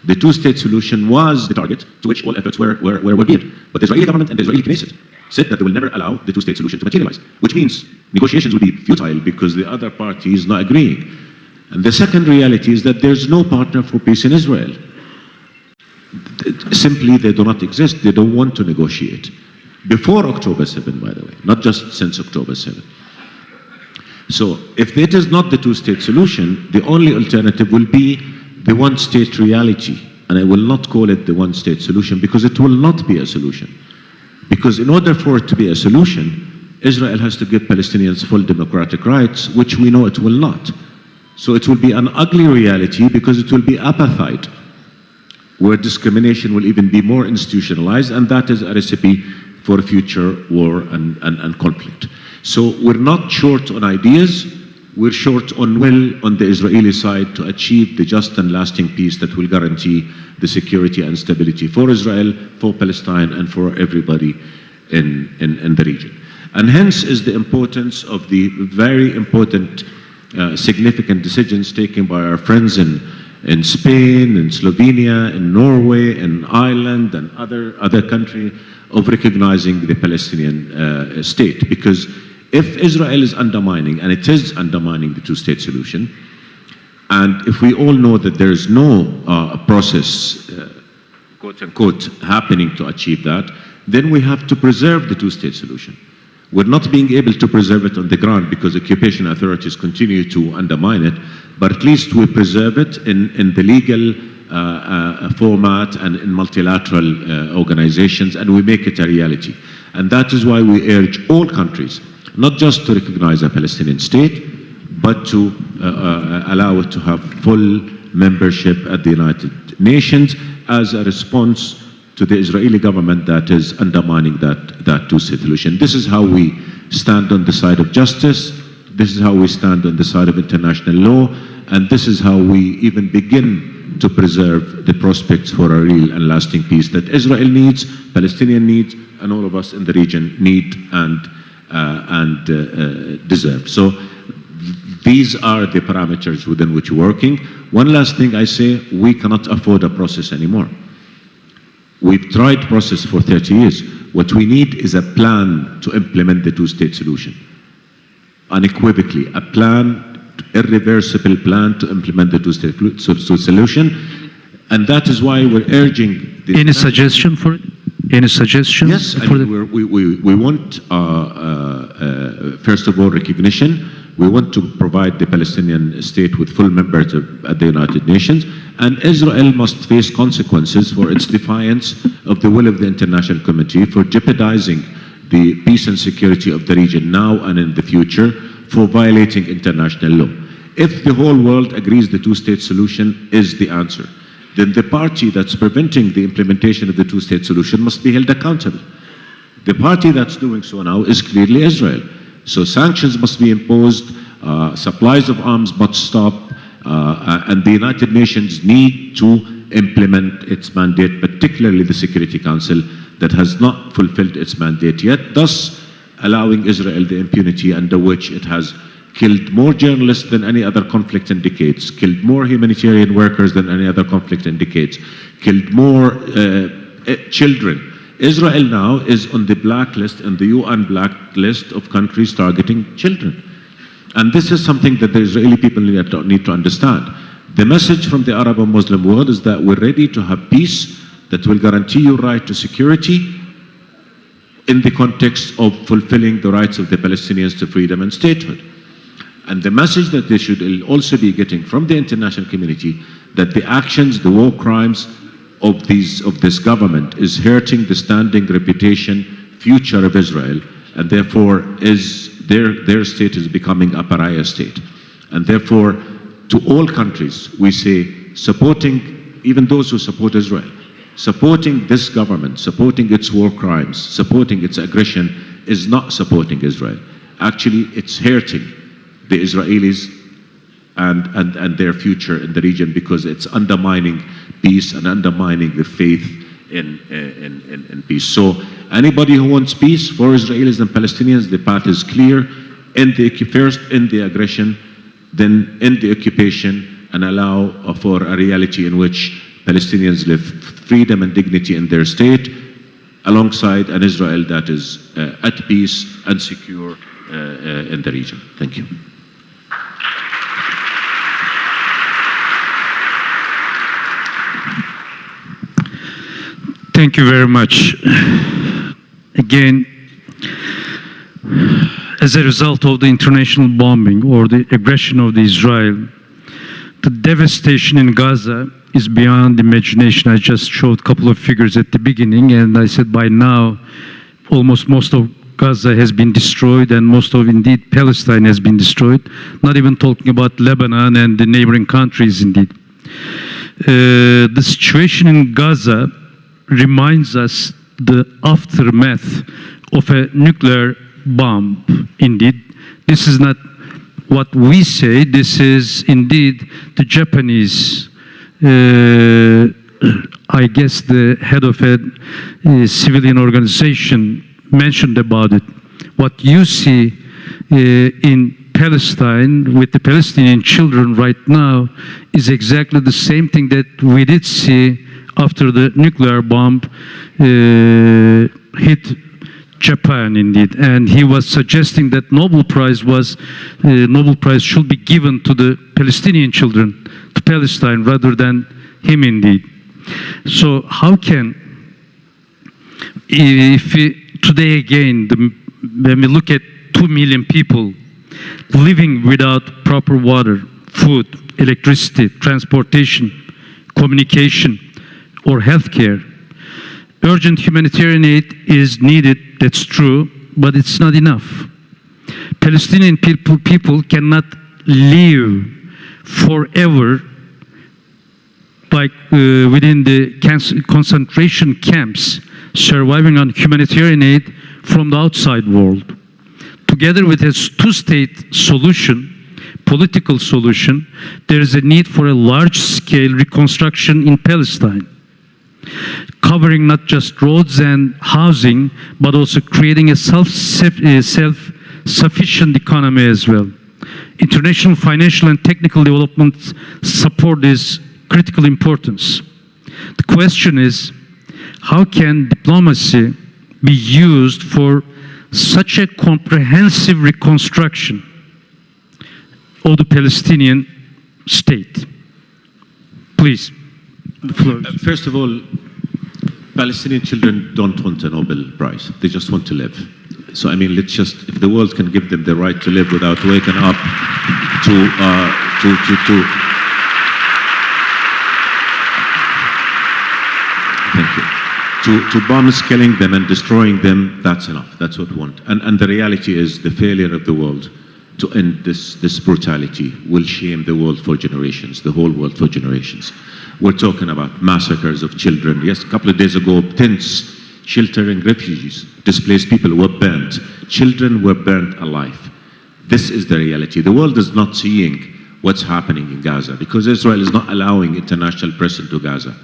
The two-state solution was the target to which all efforts were geared. But the Israeli government and the Israeli Knesset said that they will never allow the two-state solution to materialize, which means negotiations will be futile because the other party is not agreeing. And the second reality is that there's no partner for peace in Israel. Simply, they do not exist. They don't want to negotiate. Before October 7, by the way, not just since October 7. So, if it is not the two-state solution, the only alternative will be the one-state reality. And I will not call it the one-state solution because it will not be a solution. Because in order for it to be a solution, Israel has to give Palestinians full democratic rights, which we know it will not. So it will be an ugly reality because it will be apartheid, where discrimination will even be more institutionalized, and that is a recipe for future war and conflict. So we're not short on ideas, we're short on will on the Israeli side to achieve the just and lasting peace that will guarantee the security and stability for Israel, for Palestine, and for everybody in the region. And hence is the importance of the very important, significant decisions taken by our friends in Spain, in Slovenia, in Norway, in Ireland, and other countries of recognizing the Palestinian state. Because if Israel is undermining, and it is undermining the two-state solution, and if we all know that there is no process, quote-unquote, happening to achieve that, then we have to preserve the two-state solution. We're not being able to preserve it on the ground because occupation authorities continue to undermine it, but at least we preserve it in the legal format and in multilateral organizations, and we make it a reality. And that is why we urge all countries not just to recognize a Palestinian state, but to allow it to have full membership at the United Nations as a response to the Israeli government that is undermining that two-state solution. This is how we stand on the side of justice, this is how we stand on the side of international law, and this is how we even begin to preserve the prospects for a real and lasting peace that Israel needs, Palestinian needs, and all of us in the region need and deserve. So these are the parameters within which we're working. One last thing I say, we cannot afford a process anymore. We've tried process for 30 years. What we need is a plan to implement the two-state solution. Unequivocally, a plan, irreversible plan to implement the two-state solution. And that is why we're urging... Any suggestion for it? Any suggestions? Yes, we want, first of all, recognition. We want to provide the Palestinian state with full membership at the United Nations, and Israel must face consequences for its defiance of the will of the international community, for jeopardizing the peace and security of the region now and in the future, for violating international law. If the whole world agrees the two-state solution is the answer, then the party that's preventing the implementation of the two-state solution must be held accountable. The party that's doing so now is clearly Israel. So sanctions must be imposed, supplies of arms must stop, and the United Nations need to implement its mandate, particularly the Security Council that has not fulfilled its mandate yet, thus allowing Israel the impunity under which it has killed more journalists than any other conflict in decades, killed more humanitarian workers than any other conflict in decades, killed more children. Israel now is on the blacklist, in the UN blacklist of countries targeting children. And this is something that the Israeli people need to understand. The message from the Arab and Muslim world is that we're ready to have peace that will guarantee your right to security in the context of fulfilling the rights of the Palestinians to freedom and statehood. And the message that they should also be getting from the international community that the actions, the war crimes of this government is hurting the standing, reputation, future of Israel, and therefore their state is becoming a pariah state. And therefore, to all countries, we say, supporting, even those who support Israel, supporting this government, supporting its war crimes, supporting its aggression is not supporting Israel. Actually, it's hurting the Israelis and their future in the region because it's undermining peace and undermining the faith in peace. So anybody who wants peace for Israelis and Palestinians, the path is clear. First end the aggression, then end the occupation, and allow for a reality in which Palestinians live freedom and dignity in their state, alongside an Israel that is at peace and secure in the region. Thank you. Thank you very much. Again, as a result of the international bombing or the aggression of Israel, the devastation in Gaza is beyond imagination. I just showed a couple of figures at the beginning, and I said by now, almost most of Gaza has been destroyed, and most of, indeed, Palestine has been destroyed. Not even talking about Lebanon and the neighboring countries, indeed. The situation in Gaza reminds us the aftermath of a nuclear bomb, indeed. This is not what we say, this is indeed the Japanese, I guess the head of a civilian organization mentioned about it. What you see in Palestine with the Palestinian children right now is exactly the same thing that we did see after the nuclear bomb hit Japan, indeed. And he was suggesting that Nobel Prize should be given to the Palestinian children, to Palestine, rather than him, indeed. So how can, today again, when we look at 2 million people living without proper water, food, electricity, transportation, communication, or healthcare, urgent humanitarian aid is needed, that's true, but it's not enough. Palestinian people cannot live forever like within the concentration camps, surviving on humanitarian aid from the outside world. Together with a two-state solution, political solution, there is a need for a large-scale reconstruction in Palestine, covering not just roads and housing, but also creating a self-sufficient economy as well. International financial and technical development support is critical importance. The question is, how can diplomacy be used for such a comprehensive reconstruction of the Palestinian state? Please. The floor. First of all, Palestinian children don't want a Nobel Prize. They just want to live. So, I mean, let's just, if the world can give them the right to live without waking up to bombs killing them and destroying them, that's enough. That's what we want. And the reality is the failure of the world to end this brutality will shame the world for generations, the whole world for generations. We're talking about massacres of children. Yes, a couple of days ago, tents sheltering refugees, displaced people were burnt. Children were burnt alive. This is the reality. The world is not seeing what's happening in Gaza because Israel is not allowing international press into Gaza.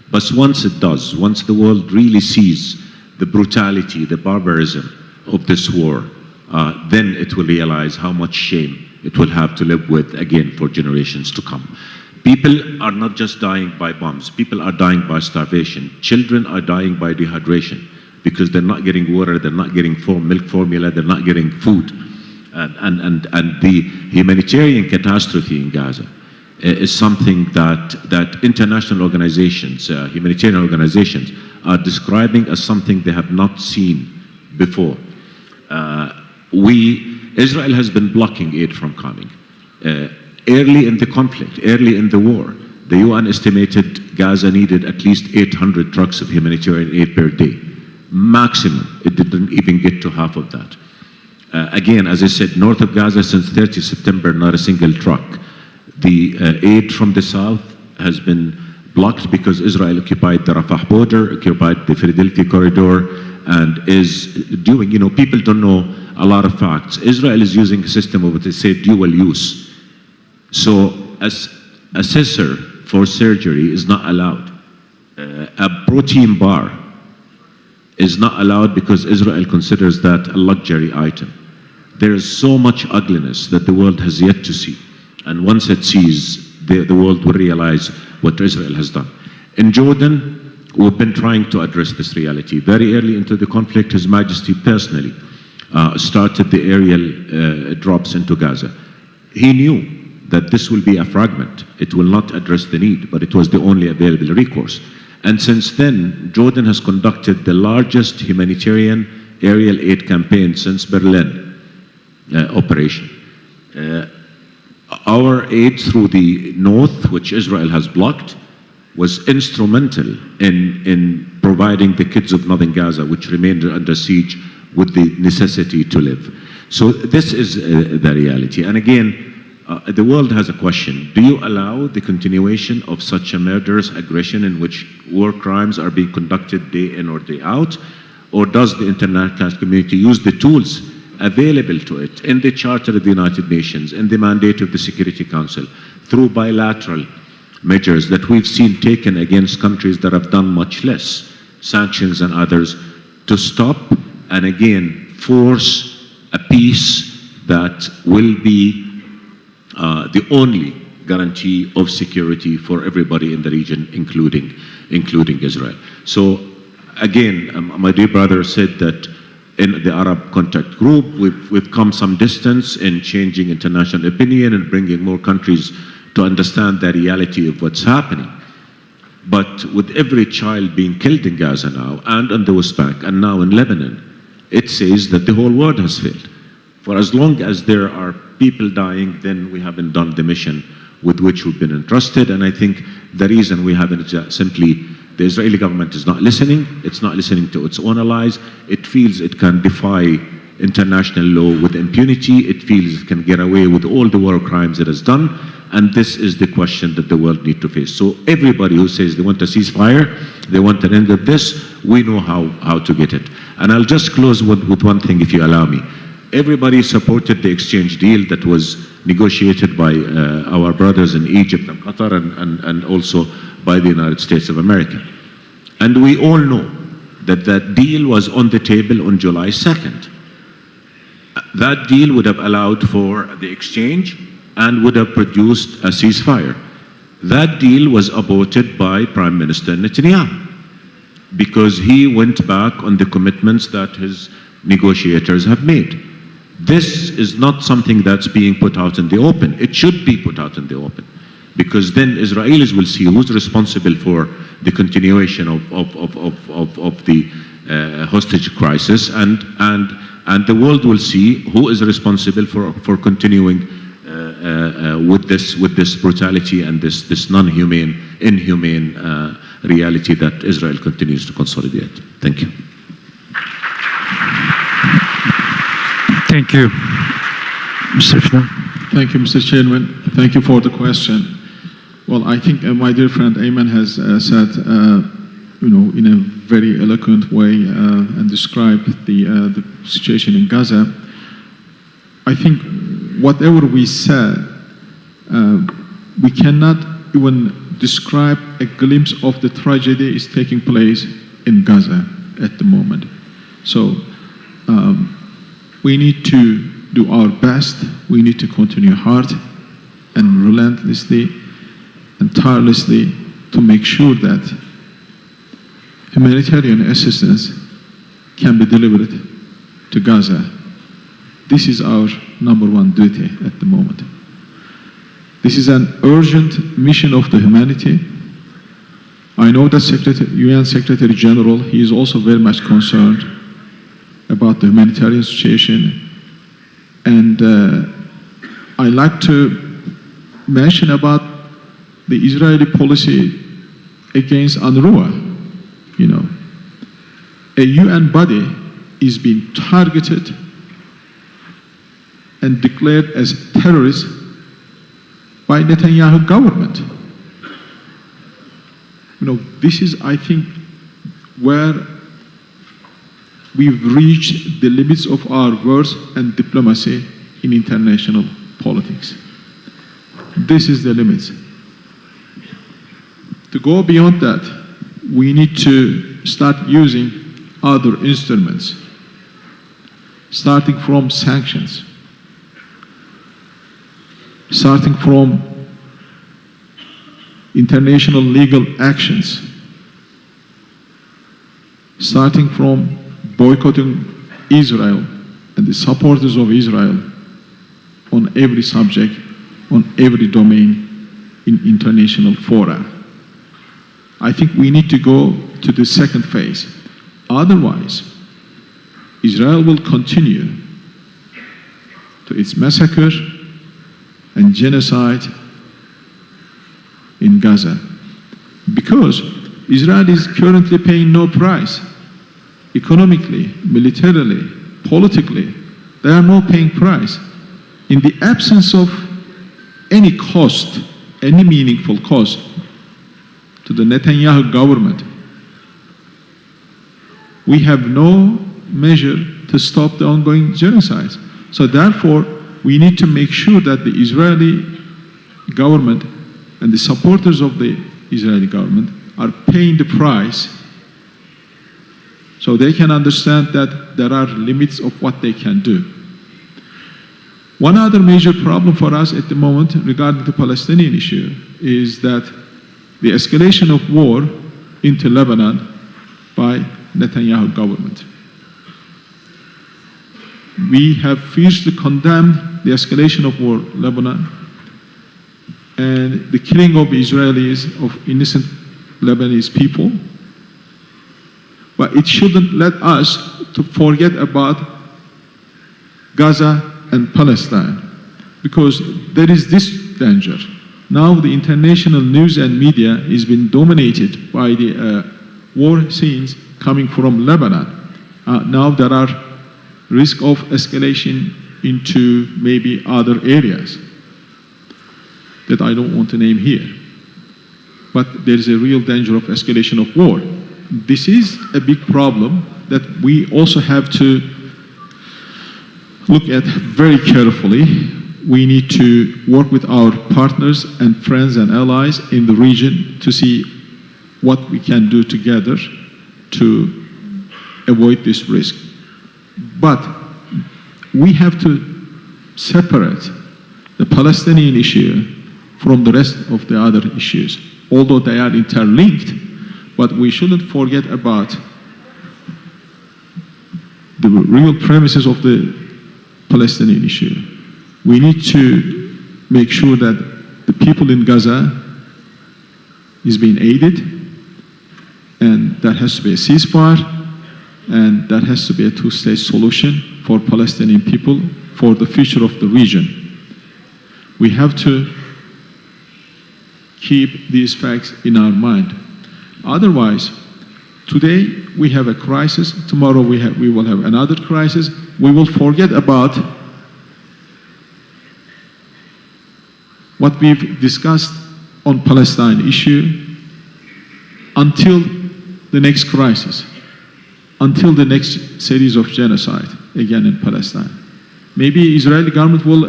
But once it does, once the world really sees the brutality, the barbarism of this war, then it will realize how much shame it will have to live with again for generations to come. People are not just dying by bombs. People are dying by starvation. Children are dying by dehydration because they're not getting water, they're not getting milk formula, they're not getting food. And the humanitarian catastrophe in Gaza is something that international organizations, humanitarian organizations, are describing as something they have not seen before. Israel has been blocking aid from coming. Early in the conflict, early in the war, the UN estimated Gaza needed at least 800 trucks of humanitarian aid per day. Maximum. It didn't even get to half of that. Again, as I said, north of Gaza since 30 September, not a single truck. The aid from the south has been blocked because Israel occupied the Rafah border, occupied the Philadelphia corridor, and is doing, people don't know a lot of facts. Israel is using a system of what they say dual use. So a scissor for surgery is not allowed a protein bar is not allowed because Israel considers that a luxury item. There is so much ugliness that the world has yet to see. And once it sees, the world will realize what Israel has done. In Jordan, we've been trying to address this reality. Very early into the conflict, His Majesty personally started the aerial drops into Gaza. He knew that this will be a fragment. It will not address the need, but it was the only available recourse. And since then, Jordan has conducted the largest humanitarian aerial aid campaign since Berlin operation. Our aid through the north, which Israel has blocked, was instrumental in providing the kids of northern Gaza, which remained under siege, with the necessity to live. So this is the reality. And again, the world has a question. Do you allow the continuation of such a murderous aggression in which war crimes are being conducted day in or day out? Or does the international community use the tools available to it in the Charter of the United Nations, in the mandate of the Security Council, through bilateral measures that we've seen taken against countries that have done much less, sanctions and others, to stop and again force a peace that will be the only guarantee of security for everybody in the region, including Israel. So again, my dear brother said that in the Arab Contact Group, we've come some distance in changing international opinion and bringing more countries to understand the reality of what's happening. But with every child being killed in Gaza now, and on the West Bank, and now in Lebanon, it says that the whole world has failed. For as long as there are people dying, then we haven't done the mission with which we've been entrusted. And I think the reason we haven't is simply the Israeli government is not listening. It's not listening to its own allies. It feels it can defy international law with impunity. It feels it can get away with all the war crimes it has done. And this is the question that the world needs to face. So everybody who says they want a ceasefire, they want an end of this, we know how to get it. And I'll just close with one thing, if you allow me. Everybody supported the exchange deal that was negotiated by our brothers in Egypt and Qatar and also by the United States of America. And we all know that that deal was on the table on July 2nd. That deal would have allowed for the exchange and would have produced a ceasefire. That deal was aborted by Prime Minister Netanyahu because he went back on the commitments that his negotiators have made. This is not something that's being put out in the open. It should be put out in the open, because then Israelis will see who's responsible for the continuation of the hostage crisis, and the world will see who is responsible for continuing with this brutality and this inhumane reality that Israel continues to consolidate. Thank you. Thank you, Mr. Fidan. Thank you, Mr. Chairman. Thank you for the question. Well, I think my dear friend Ayman has said, in a very eloquent way and described the situation in Gaza. I think whatever we said, we cannot even describe a glimpse of the tragedy is taking place in Gaza at the moment. So we need to do our best. We need to continue hard and relentlessly and tirelessly to make sure that humanitarian assistance can be delivered to Gaza. This is our number one duty at the moment. This is an urgent mission of the humanity. I know that UN Secretary General, he is also very much concerned about the humanitarian situation. And I like to mention about the Israeli policy against UNRWA. A UN body is being targeted and declared as terrorist by Netanyahu government. This is, I think, where we've reached the limits of our words and diplomacy in international politics. This is the limits. To go beyond that, we need to start using other instruments, starting from sanctions, starting from international legal actions, starting from boycotting Israel and the supporters of Israel on every subject, on every domain in international fora. I think we need to go to the second phase. Otherwise, Israel will continue to its massacre and genocide in Gaza, because Israel is currently paying no price. Economically, militarily, politically, they are not paying price. In the absence of any cost, any meaningful cost to the Netanyahu government, we have no measure to stop the ongoing genocide. So therefore, we need to make sure that the Israeli government and the supporters of the Israeli government are paying the price, so they can understand that there are limits of what they can do. One other major problem for us at the moment regarding the Palestinian issue is that the escalation of war into Lebanon by Netanyahu government. We have fiercely condemned the escalation of war in Lebanon and the killing of Israelis, of innocent Lebanese people. But it shouldn't let us to forget about Gaza and Palestine, because there is this danger. Now the international news and media is being dominated by the war scenes coming from Lebanon. Now there are risk of escalation into maybe other areas that I don't want to name here. But there is a real danger of escalation of war. This is a big problem that we also have to look at very carefully. We need to work with our partners and friends and allies in the region to see what we can do together to avoid this risk. But we have to separate the Palestinian issue from the rest of the other issues, although they are interlinked. But we shouldn't forget about the real premises of the Palestinian issue. We need to make sure that the people in Gaza is being aided, and that has to be a ceasefire, and that has to be a two-state solution for Palestinian people for the future of the region. We have to keep these facts in our mind. Otherwise, today we have a crisis, tomorrow we will have another crisis. We will forget about what we've discussed on Palestine issue until the next crisis, until the next series of genocide again in Palestine. Maybe Israeli government will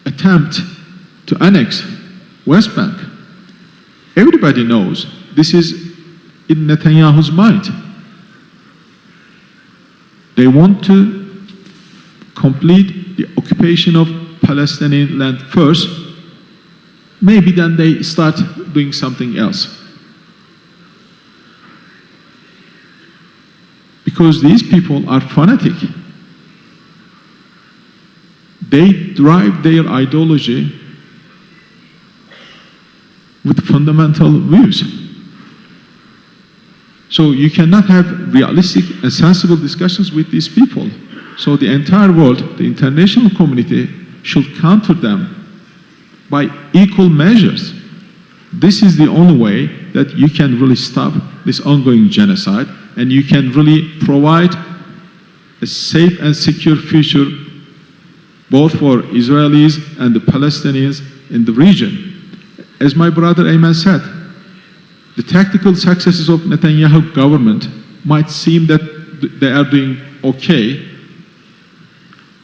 attempt to annex West Bank. Everybody knows this is in Netanyahu's mind. They want to complete the occupation of Palestinian land first. Maybe then they start doing something else. Because these people are fanatic. They drive their ideology with fundamental views. So you cannot have realistic and sensible discussions with these people. So the entire world, the international community, should counter them by equal measures. This is the only way that you can really stop this ongoing genocide, and you can really provide a safe and secure future both for Israelis and the Palestinians in the region. As my brother Ayman said, the tactical successes of Netanyahu government might seem that they are doing okay,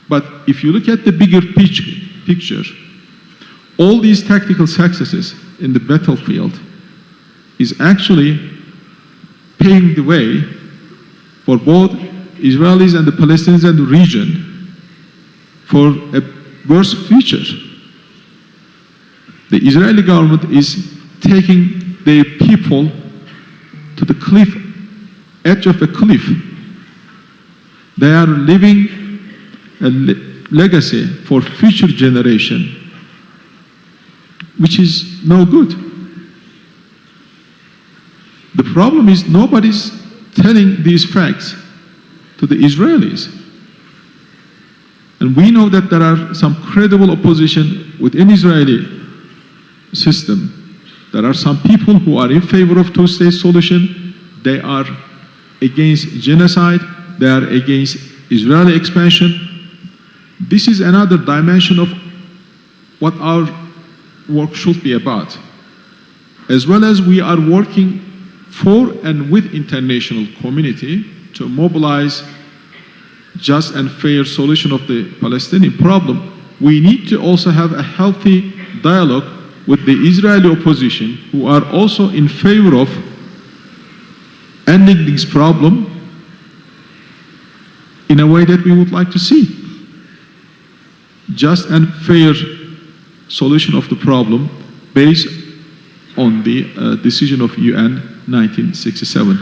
but if you look at the bigger picture, all these tactical successes in the battlefield is actually paving the way for both Israelis and the Palestinians and the region for a worse future. The Israeli government is taking their people to the edge of a cliff. They are leaving a legacy for future generation, which is no good. The problem is nobody's telling these facts to the Israelis. And we know that there are some credible opposition within Israeli system. There are some people who are in favor of two-state solution. They are against genocide. They are against Israeli expansion. This is another dimension of what our work should be about. As well as we are working for and with international community to mobilize just and fair solution of the Palestinian problem, we need to also have a healthy dialogue with the Israeli opposition, who are also in favor of ending this problem in a way that we would like to see. Just and fair solution of the problem based on the decision of UN 1967.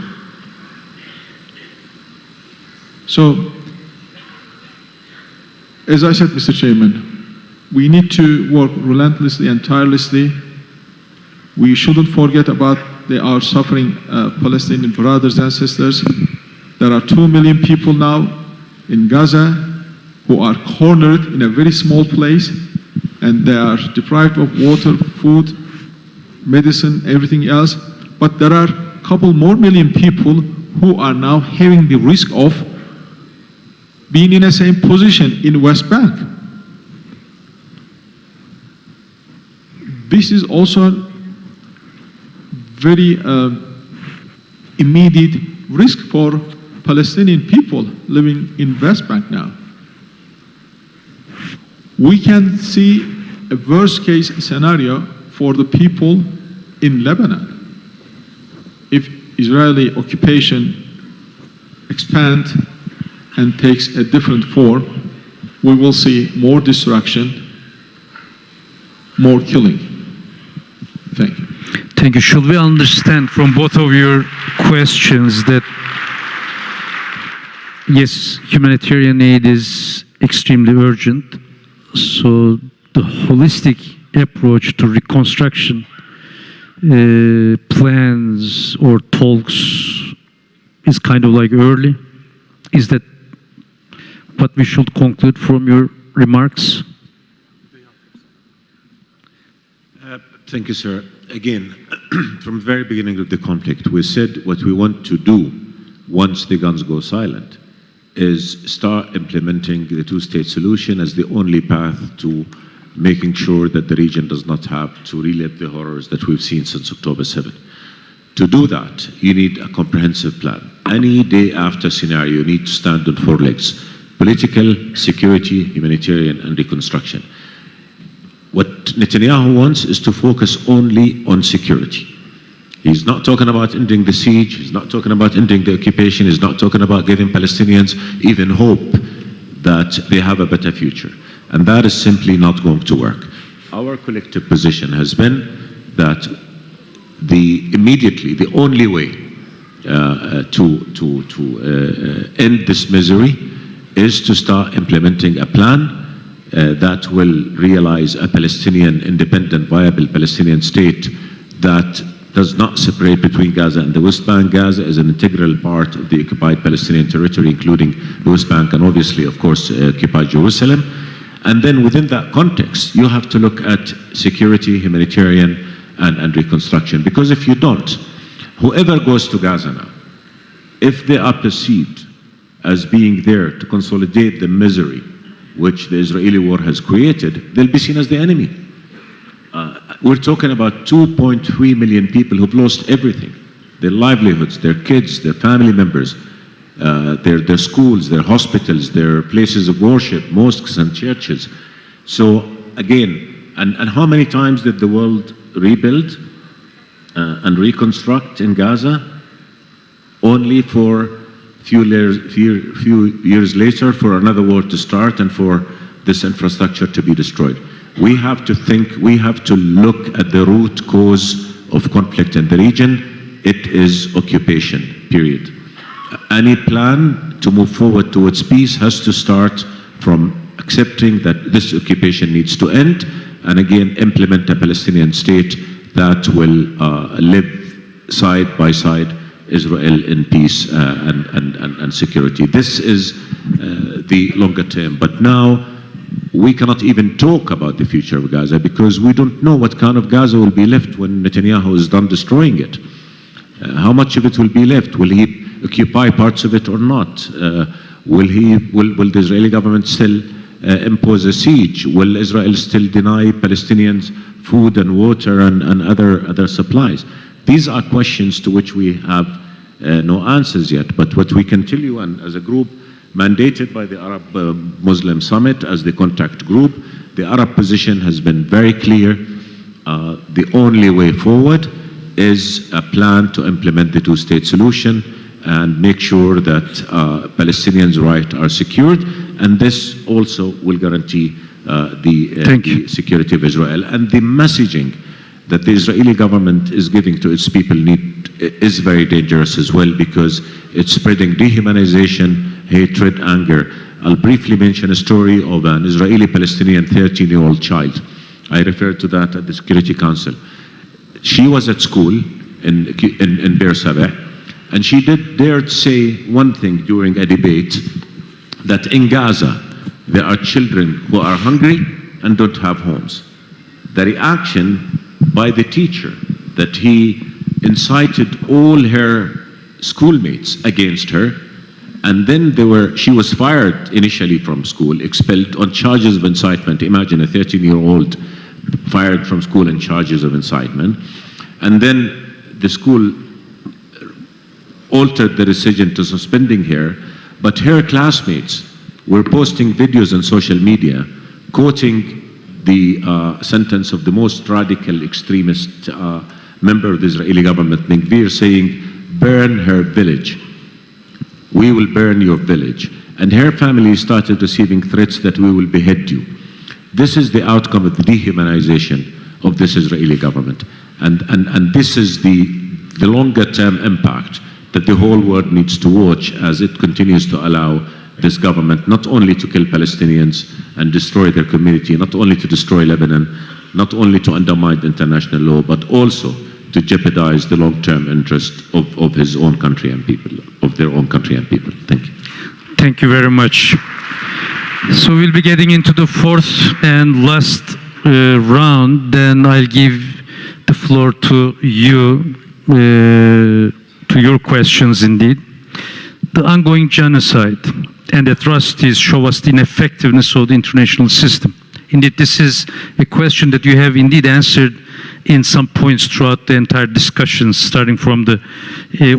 So, as I said, Mr. Chairman, we need to work relentlessly and tirelessly. We shouldn't forget about our suffering Palestinian brothers and sisters. There are 2 million people now in Gaza who are cornered in a very small place, and they are deprived of water, food, medicine, everything else. But there are a couple more million people who are now having the risk of being in the same position in West Bank. This is also very immediate risk for Palestinian people living in West Bank now. We can see a worst case scenario for the people in Lebanon. If Israeli occupation expands and takes a different form, we will see more destruction, more killing. Thank you. Thank you. Should we understand from both of your questions that, yes, humanitarian aid is extremely urgent, so the holistic approach to reconstruction plans or talks is kind of like early? Is that what we should conclude from your remarks? Thank you, sir. Again, from the very beginning of the conflict, we said what we want to do once the guns go silent is start implementing the two-state solution as the only path to making sure that the region does not have to relive the horrors that we've seen since October 7th. To do that, you need a comprehensive plan. Any day after scenario, you need to stand on 4 legs: political, security, humanitarian, and reconstruction. What Netanyahu wants is to focus only on security. He's not talking about ending the siege, he's not talking about ending the occupation, he's not talking about giving Palestinians even hope that they have a better future. And that is simply not going to work. Our collective position has been that the only way to end this misery is to start implementing a plan that will realize a Palestinian, independent, viable Palestinian state that does not separate between Gaza and the West Bank. Gaza is an integral part of the occupied Palestinian territory, including the West Bank and obviously, of course, occupied Jerusalem. And then within that context, you have to look at security, humanitarian, and reconstruction. Because if you don't, whoever goes to Gaza now, if they are perceived as being there to consolidate the misery which the Israeli war has created, they'll be seen as the enemy. We're talking about 2.3 million people who've lost everything: their livelihoods, their kids, their family members, their schools, their hospitals, their places of worship, mosques and churches. So again, and how many times did the world rebuild? and reconstruct in Gaza, only for few years later for another war to start and for this infrastructure to be destroyed. We have to think, we have to look at the root cause of conflict in the region. It is occupation, period. Any plan to move forward towards peace has to start from accepting that this occupation needs to end, and again implement a Palestinian state that will live side by side Israel in peace and security. This is the longer term. But now we cannot even talk about the future of Gaza because we don't know what kind of Gaza will be left when Netanyahu is done destroying it. How much of it will be left? Will he occupy parts of it or not? Will the Israeli government still impose a siege? Will Israel still deny Palestinians food and water and other supplies? These are questions to which we have no answers yet. But what we can tell you, and as a group mandated by the Arab Muslim Summit as the contact group, the Arab position has been very clear. The only way forward is a plan to implement the two-state solution and make sure that Palestinians' rights are secured. And this also will guarantee the security of Israel. And the messaging that the Israeli government is giving to its people is very dangerous as well, because it's spreading dehumanization, hatred, anger. I'll briefly mention a story of an Israeli-Palestinian 13-year-old child. I referred to that at the Security Council. She was at school in Beersheba, and she dared say one thing during a debate, that in Gaza there are children who are hungry and don't have homes. The reaction by the teacher, that he incited all her schoolmates against her, and then she was fired initially from school, expelled on charges of incitement. Imagine a 13-year-old fired from school on charges of incitement. And then the school altered the decision to suspending her, but her classmates were posting videos on social media quoting the sentence of the most radical extremist member of the Israeli government, Ben-Gvir, saying, "Burn her village. We will burn your village." And her family started receiving threats that we will behead you. This is the outcome of the dehumanization of this Israeli government. And this is the longer-term impact that the whole world needs to watch as it continues to allow this government not only to kill Palestinians and destroy their community, not only to destroy Lebanon, not only to undermine international law, but also to jeopardize the long-term interest of his own country and people, of their own country and people. Thank you. Thank you very much. So we'll be getting into the fourth and last round. Then I'll give the floor to you, to your questions indeed. The ongoing genocide and atrocities show us the ineffectiveness of the international system. Indeed, this is a question that you have indeed answered in some points throughout the entire discussion, starting from the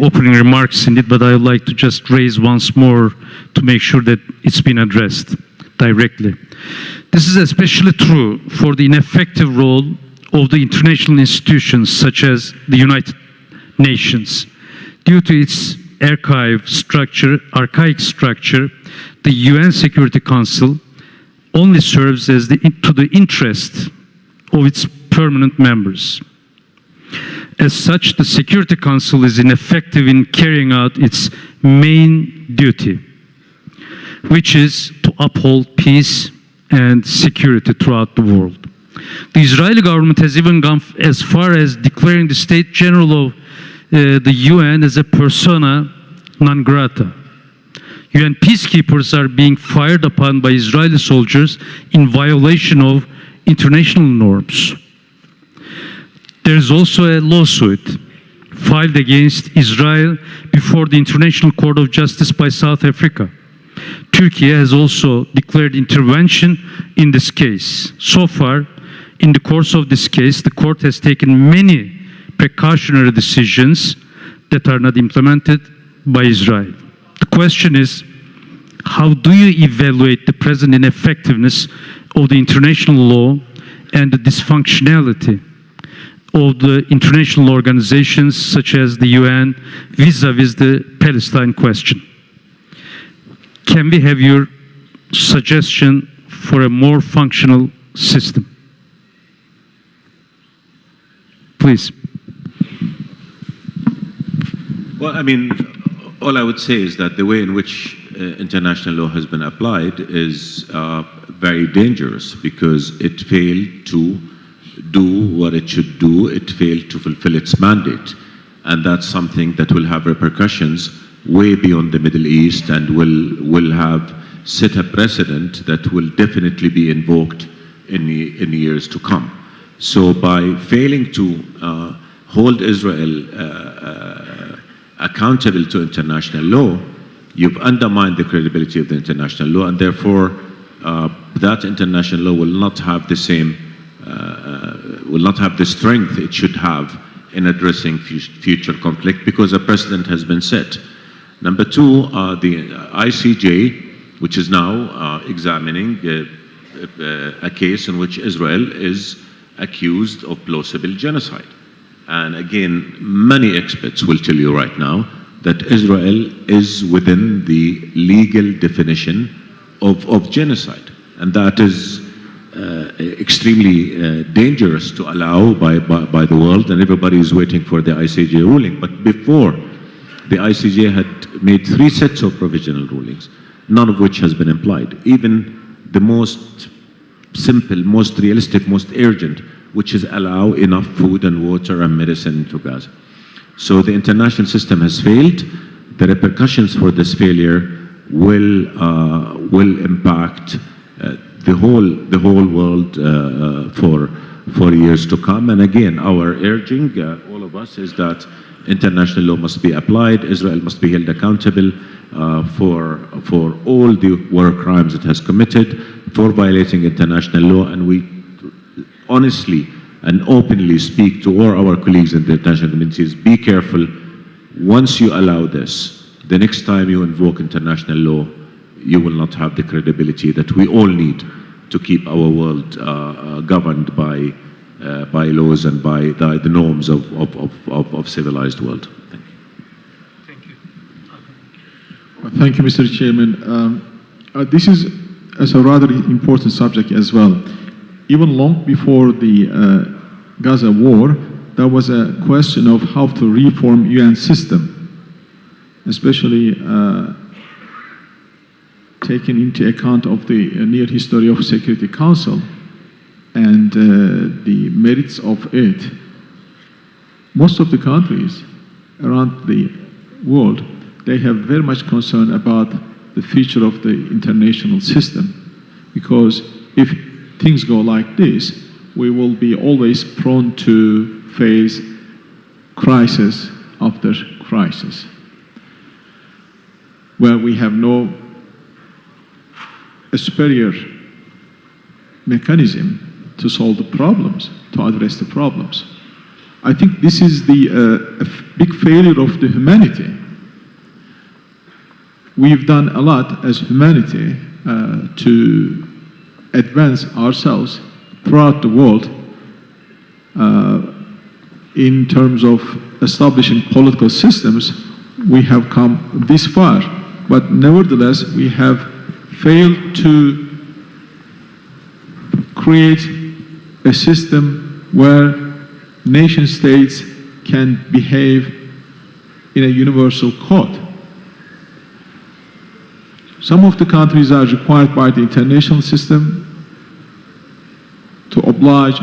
opening remarks indeed, but I would like to just raise once more to make sure that it's been addressed directly. This is especially true for the ineffective role of the international institutions such as the United Nations. Due to its archaic structure, the UN Security Council only serves as to the interest of its permanent members. As such, the Security Council is ineffective in carrying out its main duty, which is to uphold peace and security throughout the world. The Israeli government has even gone as far as declaring the State General of the UN as a persona non grata. UN peacekeepers are being fired upon by Israeli soldiers in violation of international norms. There is also a lawsuit filed against Israel before the International Court of Justice by South Africa. Turkey has also declared intervention in this case. So far, in the course of this case, the court has taken many precautionary decisions that are not implemented by Israel. The question is, how do you evaluate the present ineffectiveness of the international law and the dysfunctionality of the international organizations such as the UN vis-à-vis the Palestine question. Can we have your suggestion for a more functional system? Please. Well, I mean, all I would say is that the way in which international law has been applied is very dangerous because it failed to do what it should do. It failed to fulfill its mandate. And that's something that will have repercussions way beyond the Middle East and will have set a precedent that will definitely be invoked in the years to come. So by failing to hold Israel accountable to international law, you've undermined the credibility of the international law, and therefore that international law will not have the same, will not have the strength it should have in addressing future conflict because a precedent has been set. Number two, the ICJ, which is now examining a case in which Israel is accused of plausible genocide. And again, many experts will tell you right now that Israel is within the legal definition of genocide. And that is extremely dangerous to allow by the world, and everybody is waiting for the ICJ ruling. But before, the ICJ had made 3 sets of provisional rulings, none of which has been applied. Even the most simple, most realistic, most urgent, which is allow enough food and water and medicine to Gaza. So the international system has failed. The repercussions for this failure will impact the whole world for years to come. And again, our urging, all of us, is that international law must be applied. Israel must be held accountable for all the war crimes it has committed, for violating international law, and we honestly and openly speak to all our colleagues in the international communities, be careful. Once you allow this, the next time you invoke international law, you will not have the credibility that we all need to keep our world governed by laws and by the norms of civilized world. Thank you. Thank you, Mr. Chairman. This is a rather important subject as well. Even long before the Gaza war, there was a question of how to reform UN system, especially taking into account of the near history of Security Council and the merits of it. Most of the countries around the world, they have very much concern about the future of the international system, because if things go like this, we will be always prone to face crisis after crisis, where we have no superior mechanism to solve the problems, to address the problems. I think this is the a big failure of the humanity. We've done a lot as humanity to advance ourselves throughout the world in terms of establishing political systems. We have come this far, but nevertheless we have failed to create a system where nation states can behave in a universal code. Some of the countries are required by the international system to oblige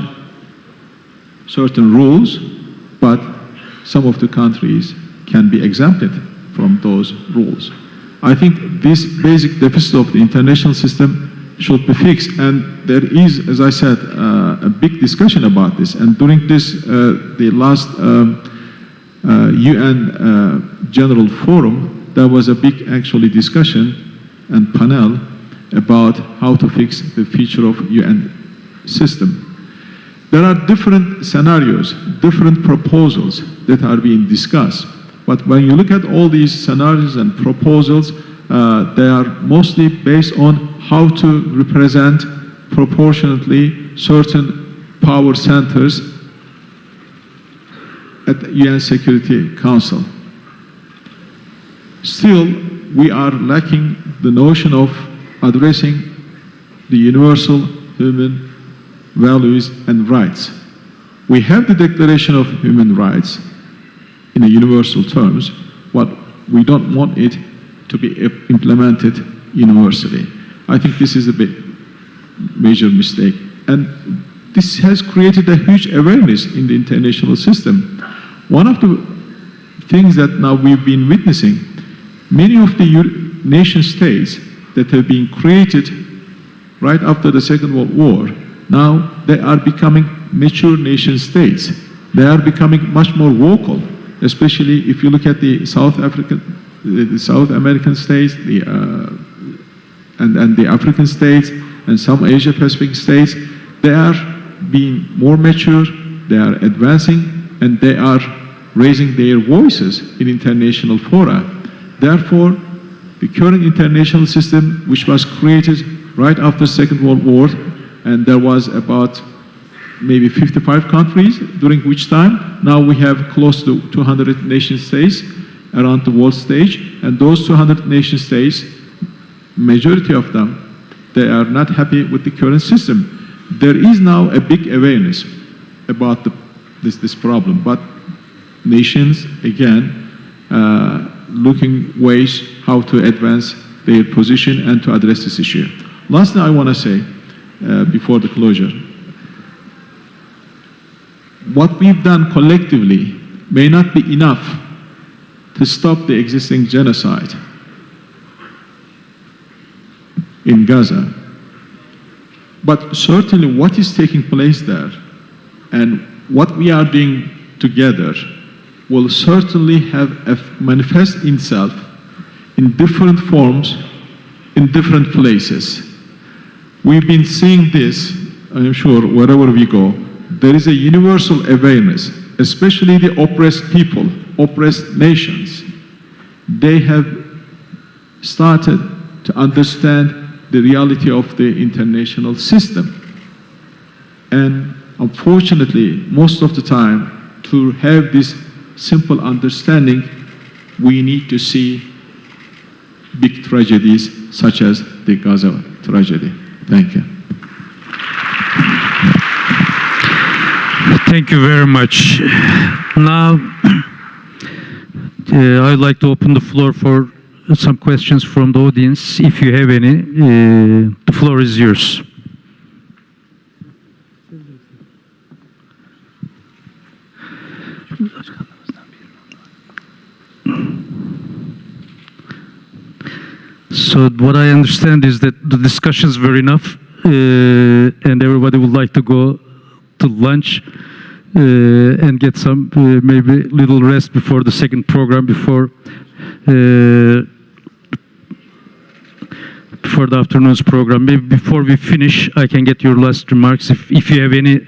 certain rules, but some of the countries can be exempted from those rules. I think this basic deficit of the international system should be fixed, and there is, as I said, a big discussion about this. And during this, the last UN General Forum, there was a big actually discussion and panel about how to fix the future of UN system. There are different scenarios, different proposals that are being discussed. But when you look at all these scenarios and proposals, they are mostly based on how to represent proportionately certain power centers at the UN Security Council. Still, we are lacking the notion of addressing the universal human values and rights. We have the Declaration of Human Rights in a universal terms, but we don't want it to be implemented universally. I think this is a major mistake. And this has created a huge awareness in the international system. One of the things that now we've been witnessing, many of the nation states that have been created right after the Second World War, now they are becoming mature nation states. They are becoming much more vocal, especially if you look at the South American states, and the African states, and some Asia Pacific states. They are being more mature, they are advancing, and they are raising their voices in international fora. Therefore, the current international system, which was created right after the Second World War, and there was about maybe 55 countries, during which time, now we have close to 200 nation states around the world stage, and those 200 nation states, majority of them, they are not happy with the current system. There is now a big awareness about this problem, but nations, again, looking ways how to advance their position and to address this issue. Last thing I want to say before the closure, what we've done collectively may not be enough to stop the existing genocide in Gaza. But certainly what is taking place there and what we are doing together will certainly have manifest itself in different forms, in different places. We've been seeing this, I'm sure, wherever we go. There is a universal awareness, especially the oppressed people, oppressed nations. They have started to understand the reality of the international system. And unfortunately, most of the time, to have this simple understanding, we need to see big tragedies such as the Gaza tragedy. Thank you. Thank you very much. Now, I'd like to open the floor for some questions from the audience. If you have any, the floor is yours. So what I understand is that the discussions were enough, and everybody would like to go to lunch and get some maybe little rest before the second program, before the afternoon's program. Maybe before we finish, I can get your last remarks if you have any